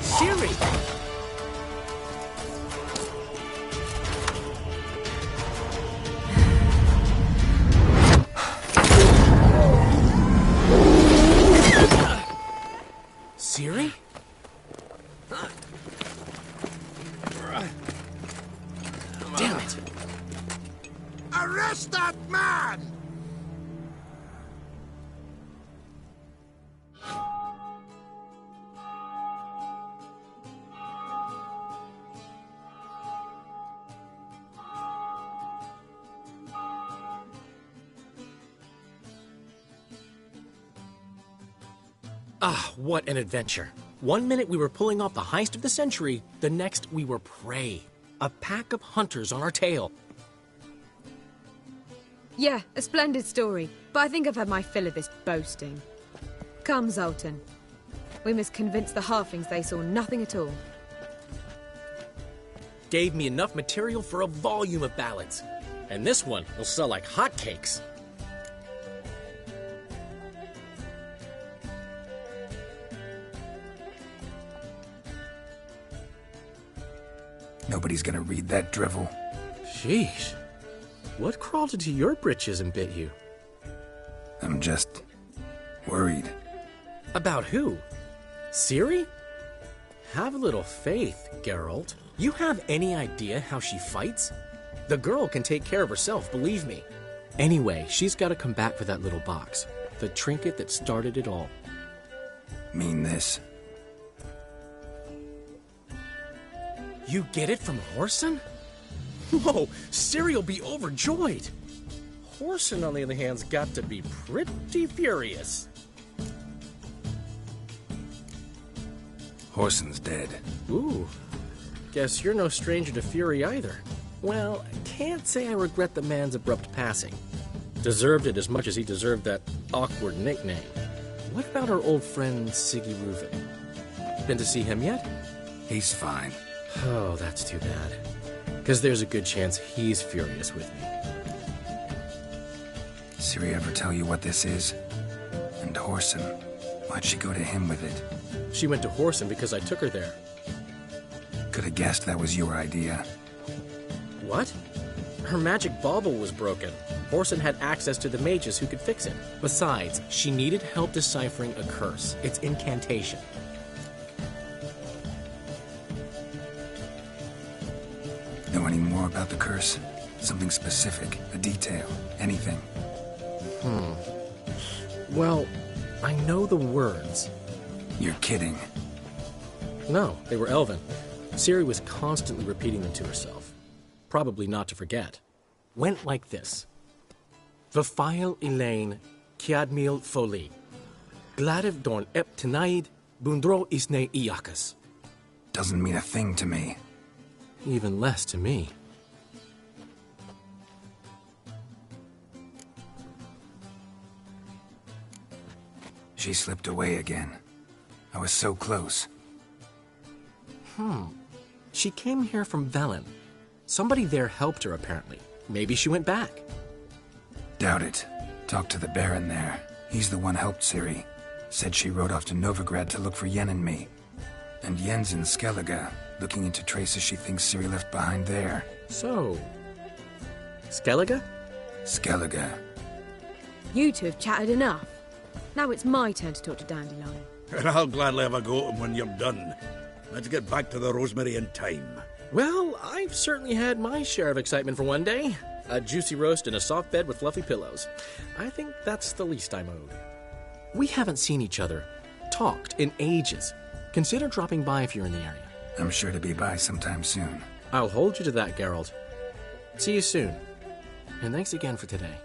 M: Siri! Siri? Damn it!
D: Arrest that man!
U: Ah, what an adventure. 1 minute we were pulling off the heist of the century, the next we were prey. A pack of hunters on our tail.
A: Yeah, a splendid story, but I think I've had my fill of this boasting. Come, Zoltan. We must convince the halflings they saw nothing at all.
U: Gave me enough material for a volume of ballads. And this one will sell like hotcakes.
B: Nobody's gonna read that drivel.
U: Sheesh. What crawled into your britches and bit you?
B: I'm just worried.
U: About who? Ciri? Have a little faith, Geralt. You have any idea how she fights? The girl can take care of herself, believe me. Anyway, she's got to come back for that little box. The trinket that started it all.
B: Mean this?
U: You get it from Whoreson? Whoa, Ciri will be overjoyed. Whoreson, on the other hand's got to be pretty furious.
B: Whoreson's dead.
U: Ooh, guess you're no stranger to fury either. Well, can't say I regret the man's abrupt passing. Deserved it as much as he deserved that awkward nickname. What about our old friend Siggy Reuven? Been to see him yet?
B: He's fine.
U: Oh, that's too bad. Because there's a good chance he's furious with me.
B: Ciri ever tell you what this is? And Whoreson, why'd she go to him with it?
U: She went to Whoreson because I took her there.
B: Could have guessed that was your idea.
U: What? Her magic bauble was broken. Whoreson had access to the mages who could fix it. Besides, she needed help deciphering a curse. It's incantation.
B: Know any more about the curse? Something specific, a detail, anything?
U: Well, I know the words.
B: You're kidding.
U: No, they were Elven. Ciri was constantly repeating them to herself. Probably not to forget. Went like this. Vafile Elaine, Kiadmil Foli. Gladev Dorn Ep Tenaid, Bundro Isne Iakas.
B: Doesn't mean a thing to me.
U: Even less to me.
B: She slipped away again. I was so close.
U: She came here from Velen. Somebody there helped her, apparently. Maybe she went back.
B: Doubt it. Talked to the Baron there. He's the one helped Ciri. Said she rode off to Novigrad to look for Yen and me. And Yen's in Skellige, looking into traces she thinks Ciri left behind there.
U: So... Skellige?
B: Skellige.
A: You two have chatted enough. Now it's my turn to talk to Dandelion.
F: And I'll gladly have a go at him when you're done. Let's get back to the Rosemary in time.
U: Well, I've certainly had my share of excitement for one day. A juicy roast in a soft bed with fluffy pillows. I think that's the least I'm owed. We haven't seen each other, talked in ages. Consider dropping by if you're in the area.
B: I'm sure to be by sometime soon.
U: I'll hold you to that, Geralt. See you soon. And thanks again for today.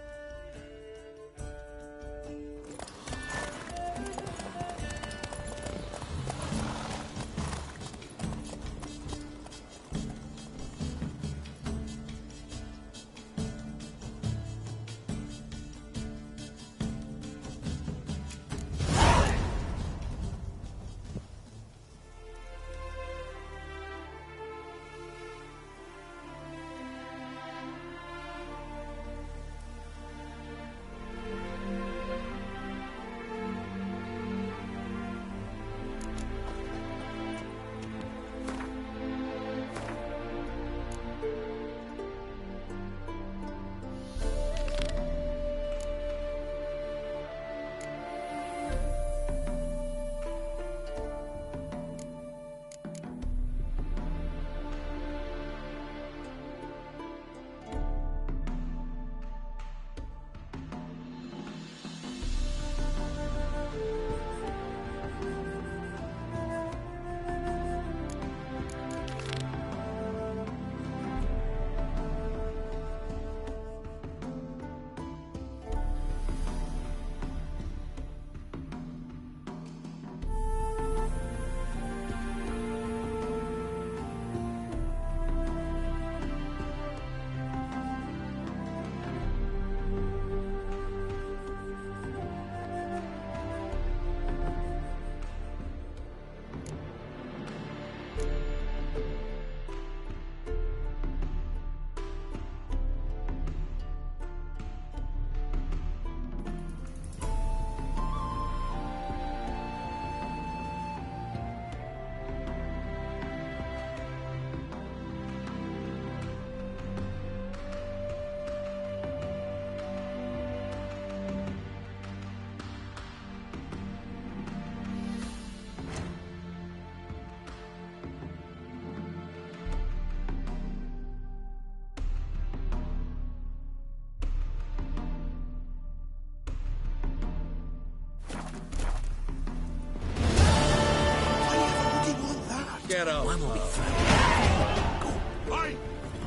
F: Get out.
P: One will be found.
F: Go.
D: Oi!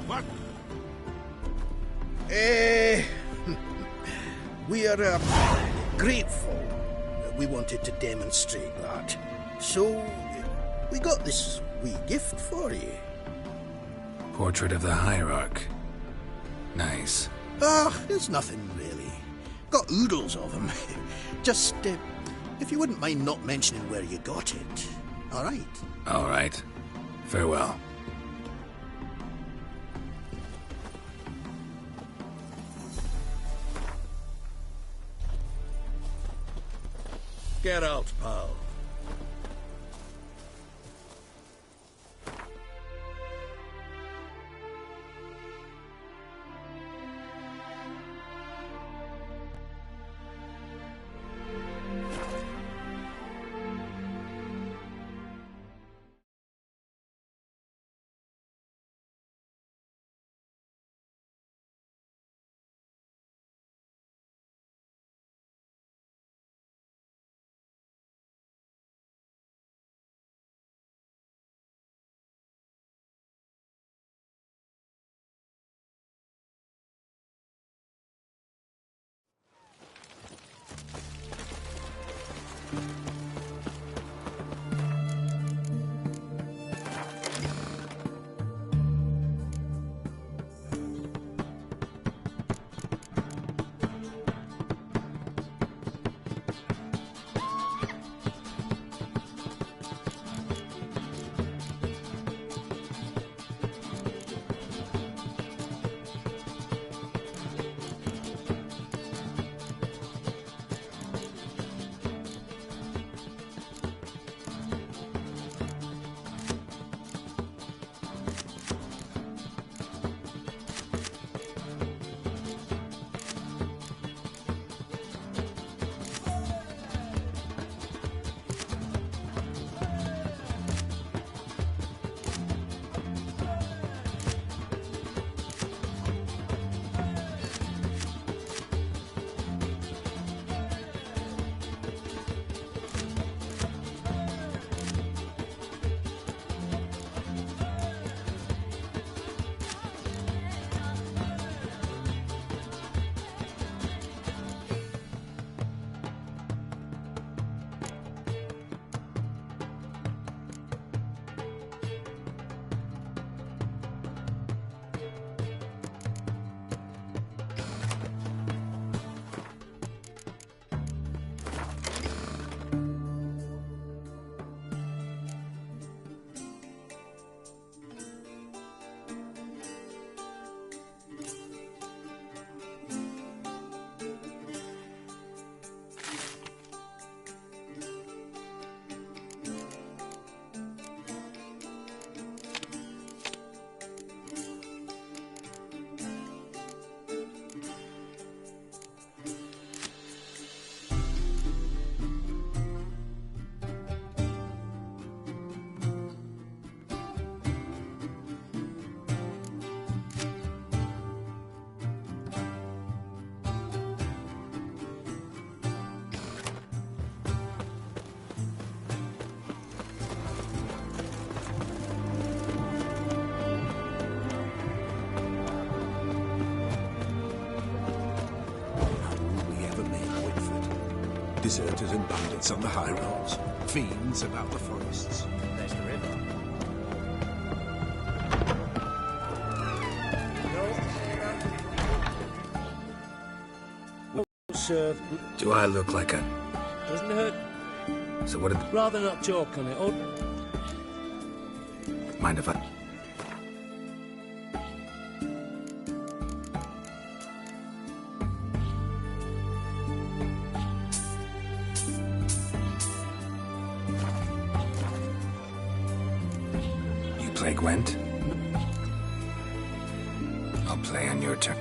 D: What?
J: We are grateful. We wanted to demonstrate that. So, we got this wee gift for you.
B: Portrait of the Hierarch. Nice.
J: It's nothing really. Got oodles of them. Just, if you wouldn't mind not mentioning where you got it. All right?
B: All right. Farewell.
F: Get out, pal.
D: Deserters and bandits on the high roads. Fiends about the forests.
M: There's the river. No, serve.
B: Do I look like a...
M: Doesn't hurt.
B: So what did...
M: Rather not talk on it. Or...
B: Mind if I... Play Gwent? I'll play on your turn.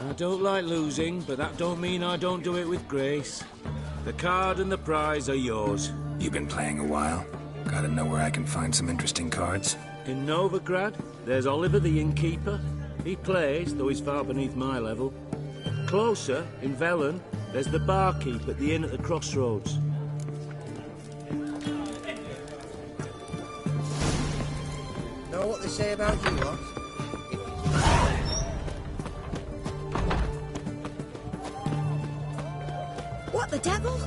C: I don't like losing, but that don't mean I don't do it with grace. The card and the prize are yours.
B: You've been playing a while. Gotta know where I can find some interesting cards.
C: In Novigrad, there's Oliver the innkeeper. He plays, though he's far beneath my level. Closer, in Velen, there's the barkeep at the inn at the crossroads.
M: Know what they say about you lot?
I: What the devil?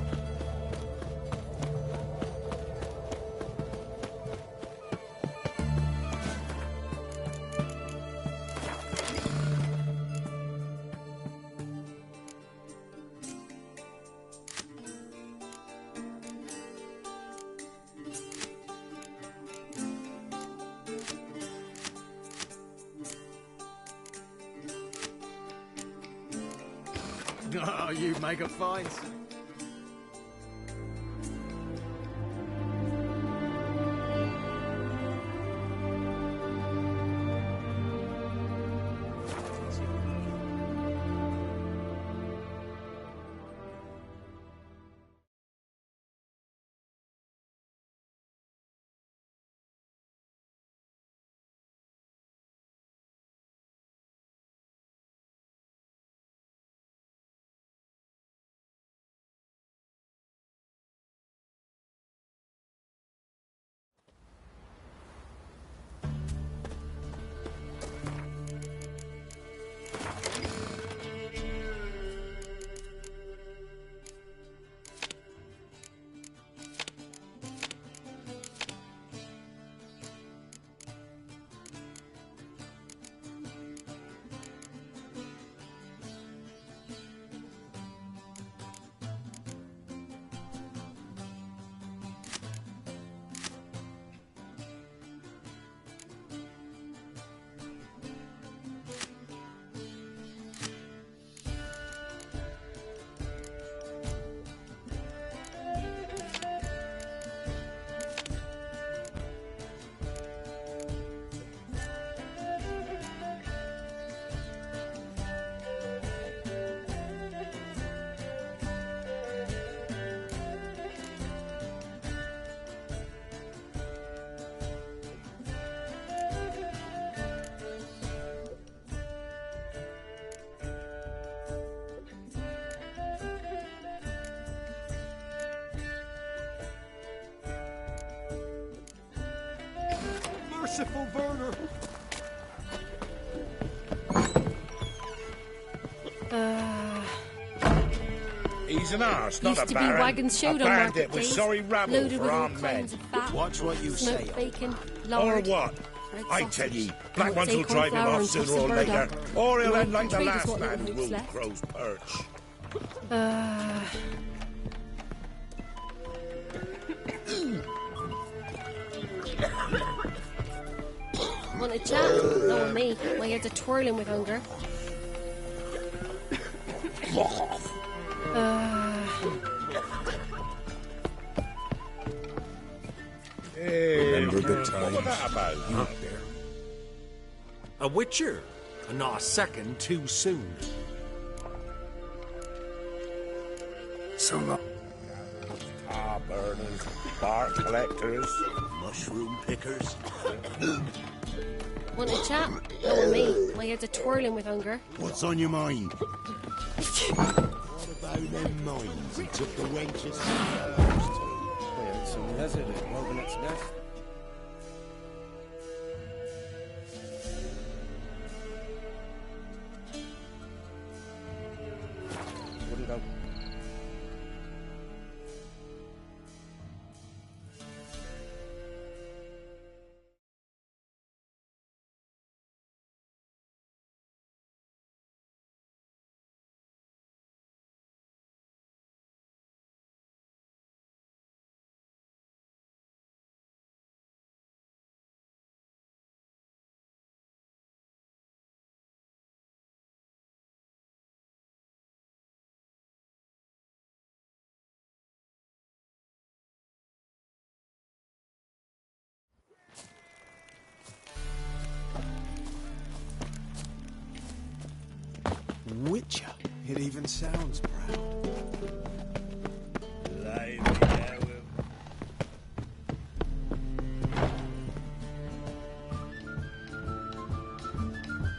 M: Oh, you make a find.
D: Merciful Werner!
H: He's an arse, not a
O: Used to be
H: baron.
O: wagons showed
H: a
O: on
H: bandit
O: market
H: with
O: days,
H: sorry rabble
O: loaded
H: for
O: with all
H: armed men.
O: kinds of fat,
N: Watch what you
O: smoked
N: say.
O: bacon,
H: Or
O: lard,
H: what?
O: red
H: I
O: sausage,
H: tell ye,
O: and
H: black
O: what's
H: ones will
O: acorn
H: drive him
O: flour
H: off
O: and
H: sooner
O: toss
H: or
O: the bird
H: later.
O: up.
H: Or he'll
O: Well,
H: end like the
O: trade us
H: last
O: what little
H: man,
O: hoops
H: Will
O: left.
H: Crow's perch.
O: Want a chat? No, me. My head's a twirling with hunger.
B: Remember good
H: What was
B: times.
H: that about?
B: You out there.
P: A witcher, and not a second too soon.
B: So long.
H: Tar burners, bark collectors,
G: Mushroom pickers.
O: Want a chat? No, me. My head's a twirling with hunger.
G: What's on your mind? What about them mines he took the wenches?
M: Some lizard woven its nest.
N: Witcher. It even sounds proud.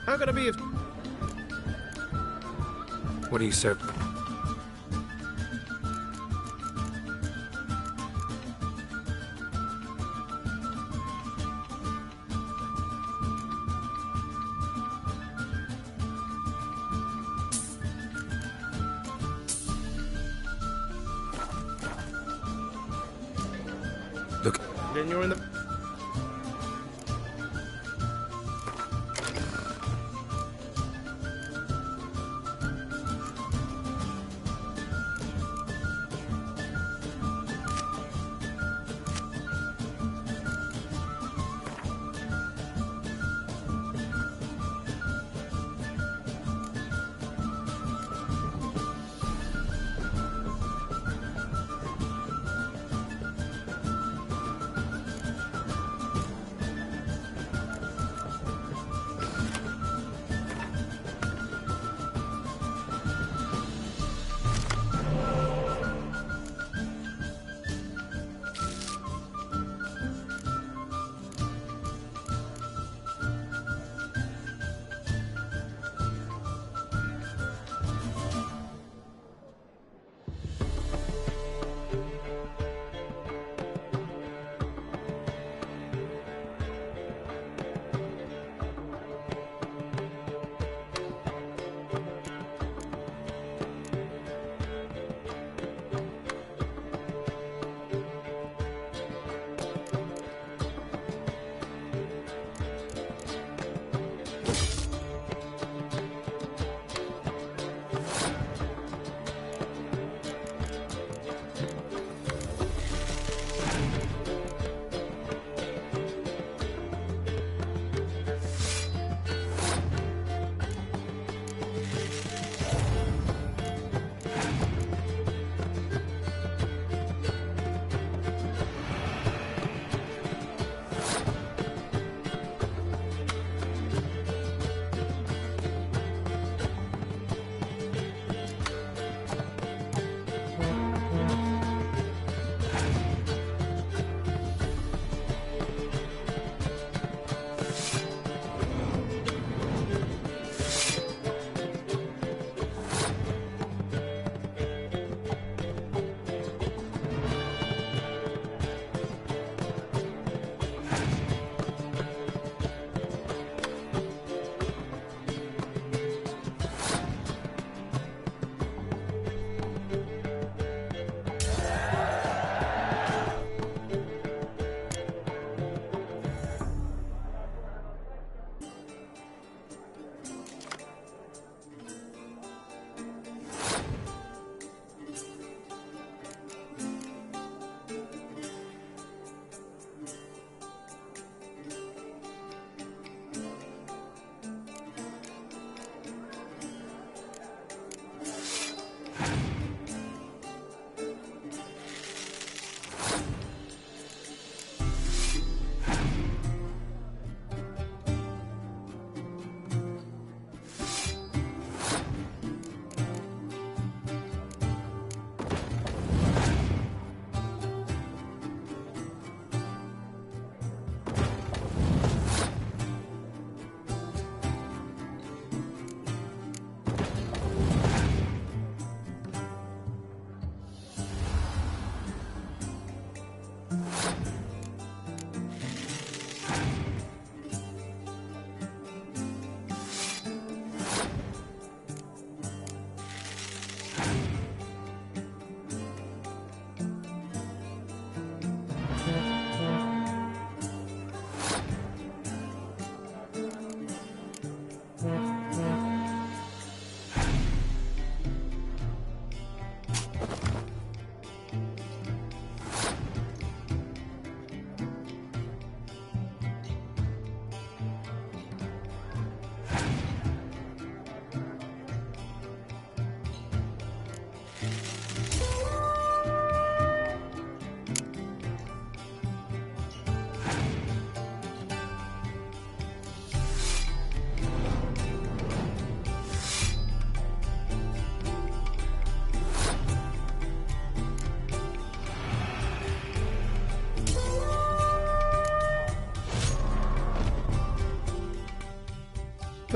R: How could I be if...
B: What do you serve? Look.
R: Then you're in the...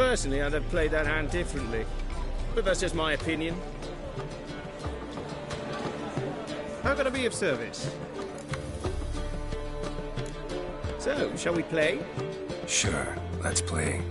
C: Personally, I'd have played that hand differently. But that's just my opinion.
L: How can I be of service?
C: So, shall we play?
B: Sure, let's play.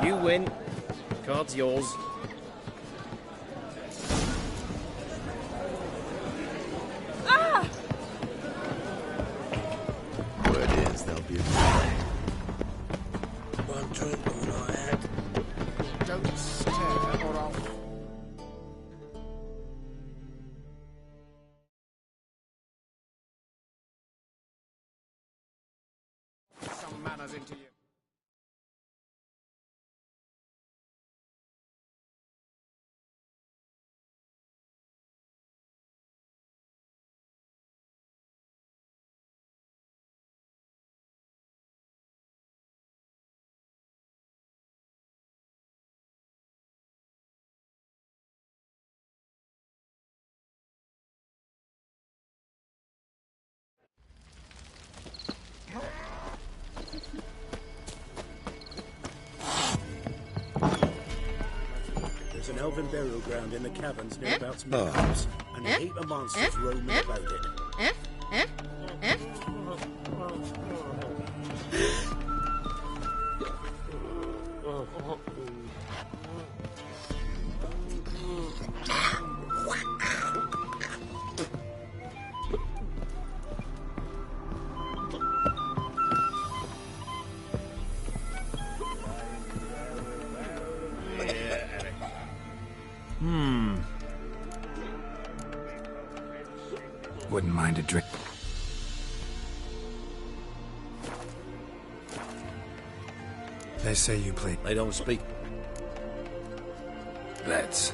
C: You win. Card's yours.
A: Ah!
G: Word is there'll be a
D: one drink all I had.
R: Don't stare or I'll... some manners into you.
Q: an elven burial ground in the caverns near about Smithhouse, and a heap of monsters roaming about it.
B: Wouldn't mind a drink. They say you play.
N: They don't speak.
B: Let's.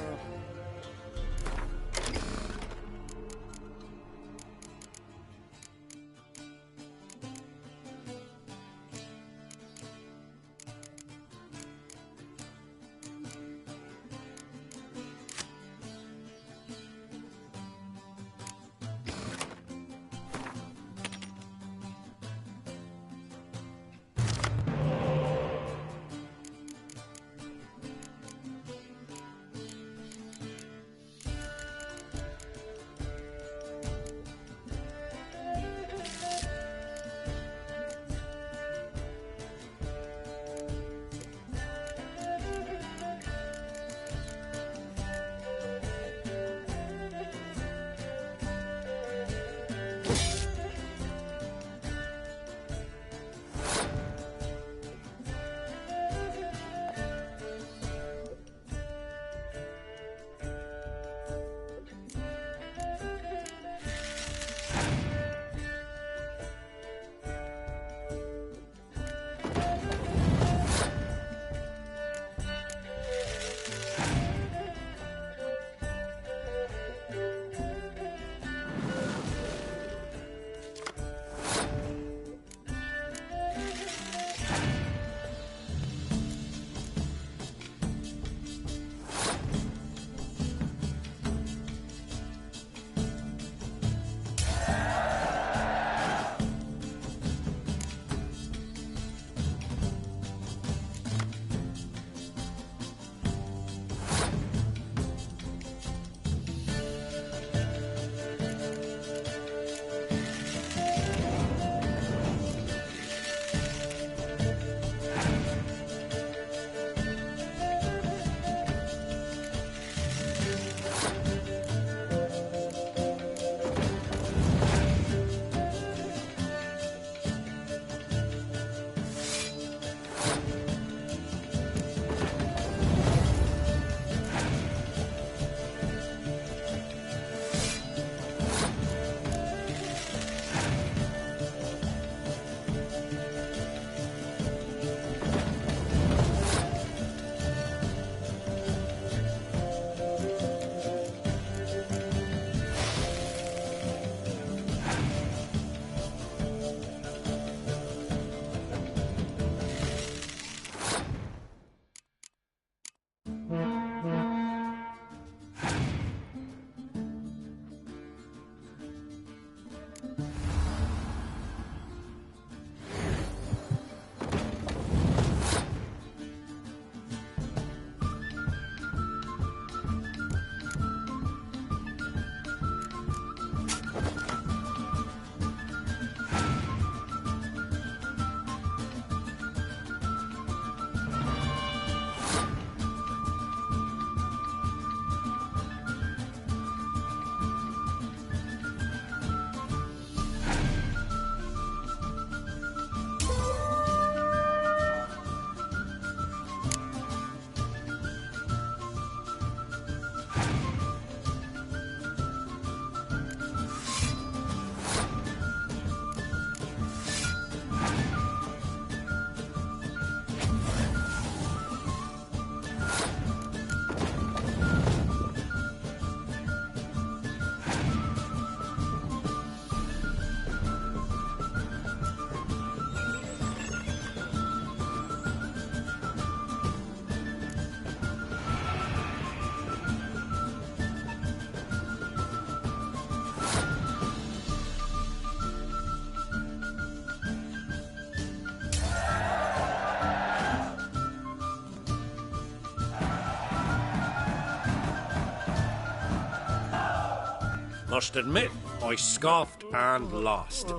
P: Must admit, I scoffed and lost.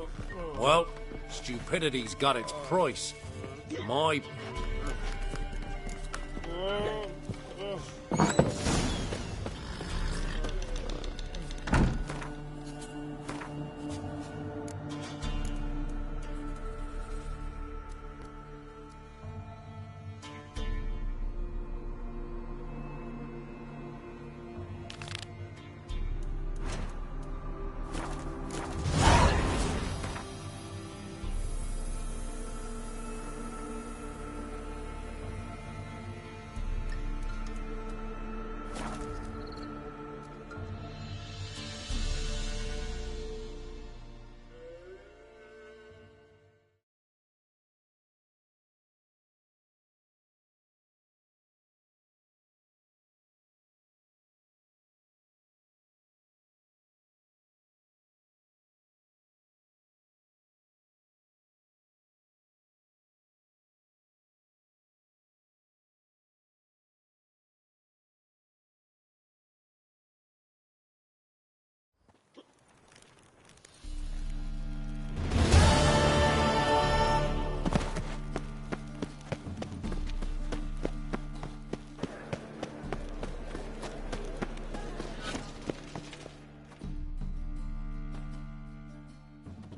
P: Well, stupidity's got its price. My...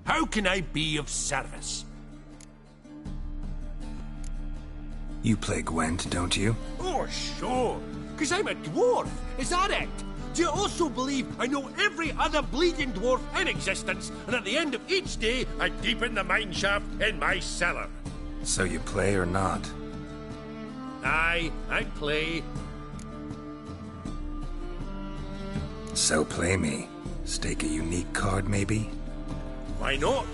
D: How can I be of service?
B: You play Gwent, don't you?
D: Oh, sure. Because I'm a dwarf. Is that it? Do you also believe I know every other bleeding dwarf in existence, and at the end of each day, I deepen the mine shaft in my cellar?
B: So you play or not?
D: Aye, I play.
B: So play me. Stake a unique card, maybe?
D: Why not?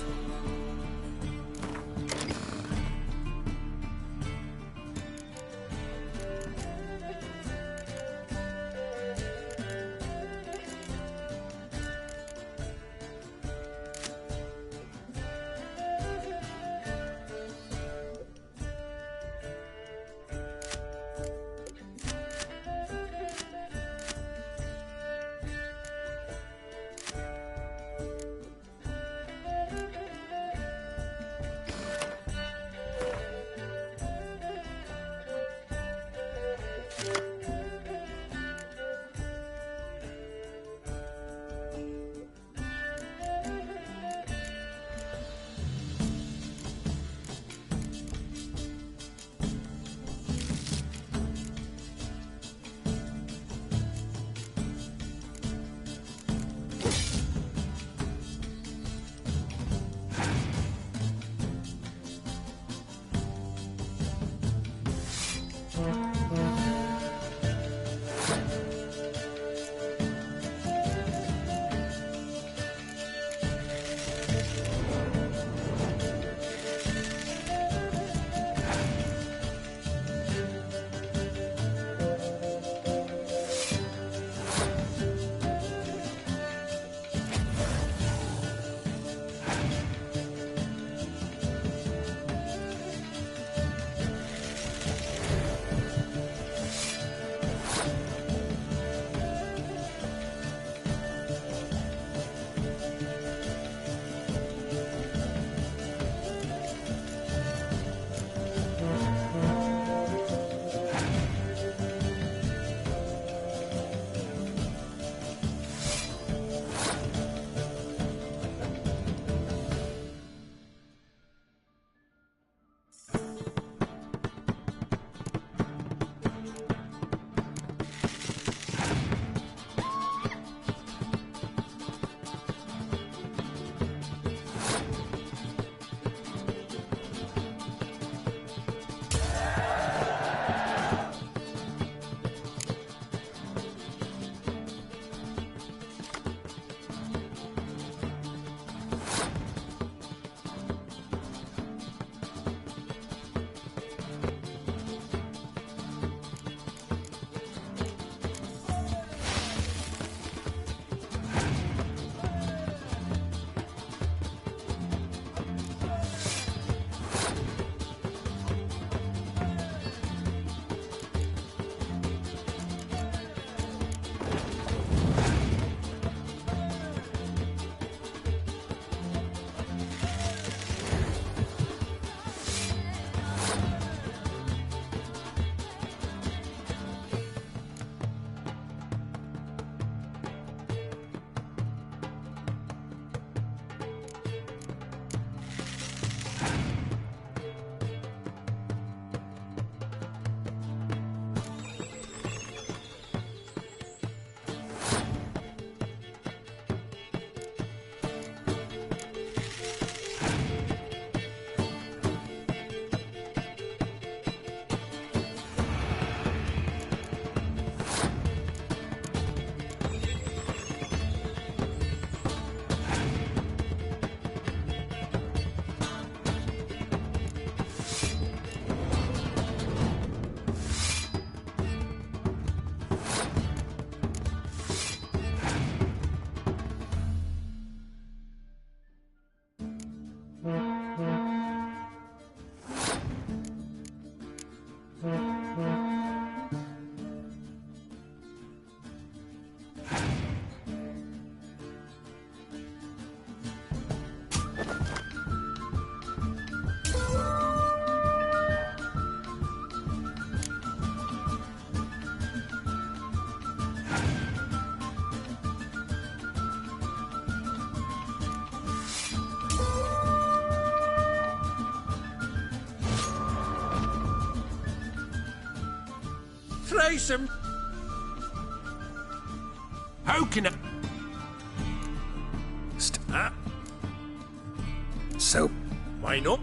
P: Thrace How can I...
B: So...
P: Why not?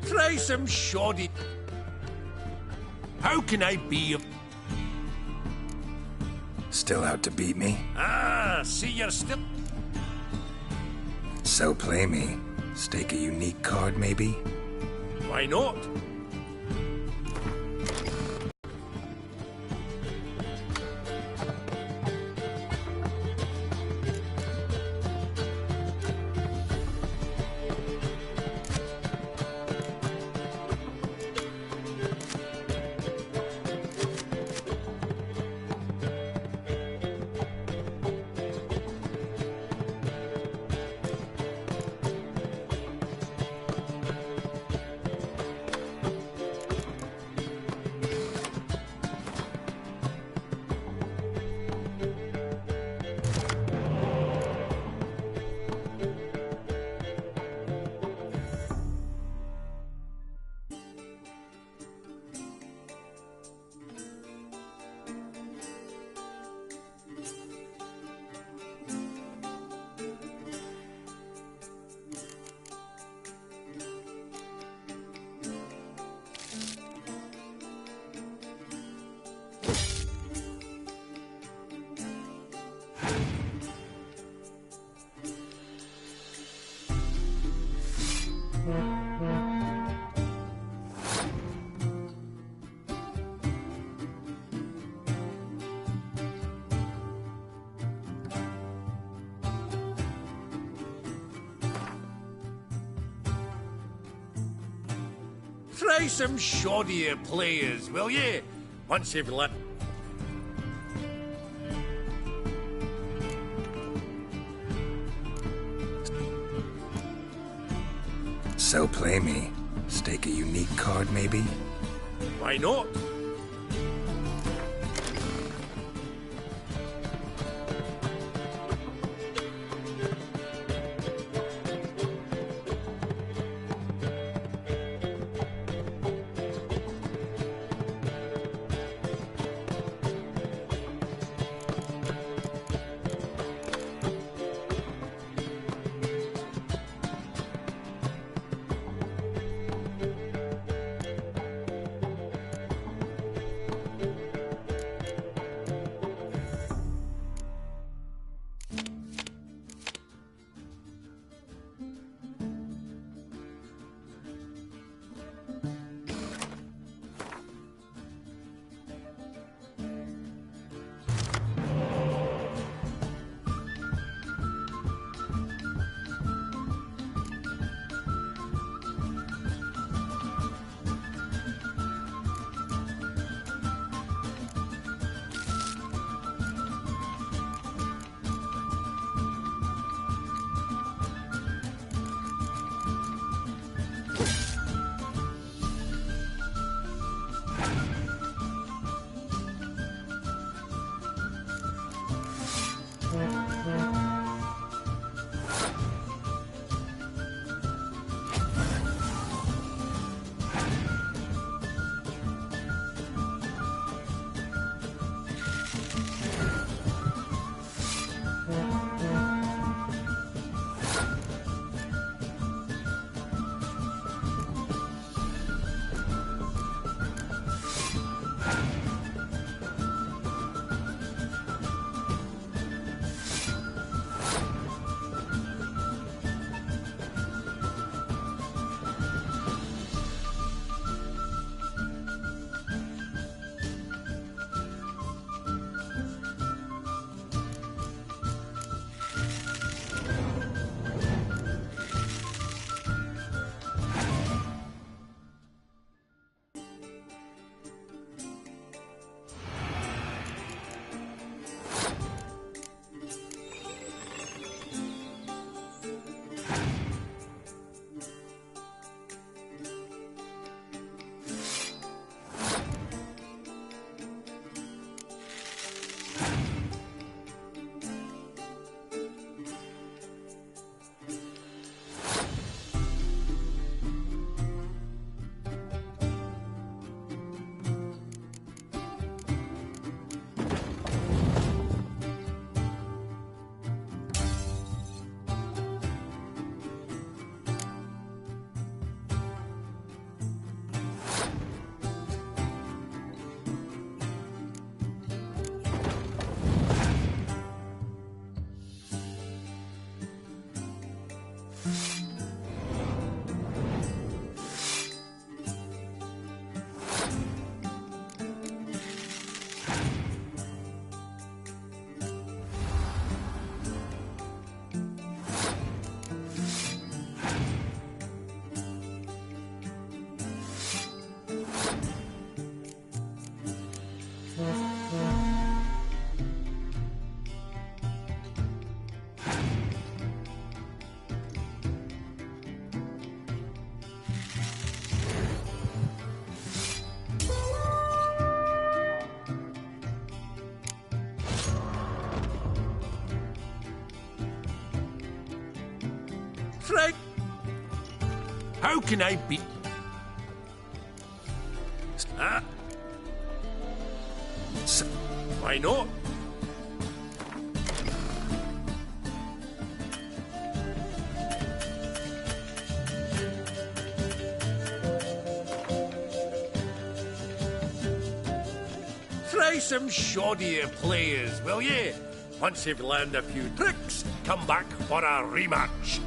P: Try some shoddy. How can I be of...
B: Still out to beat me?
P: Ah, see you're still...
B: So play me. Stake a unique card, maybe?
P: Why not?
E: Try some shoddier players, will ye? Once you've let...
B: So play me. Stake a unique card, maybe?
E: Why not? Frank! How can I be... Why not? Try some shoddier players, will ye? Once you've learned a few tricks, come back for a rematch.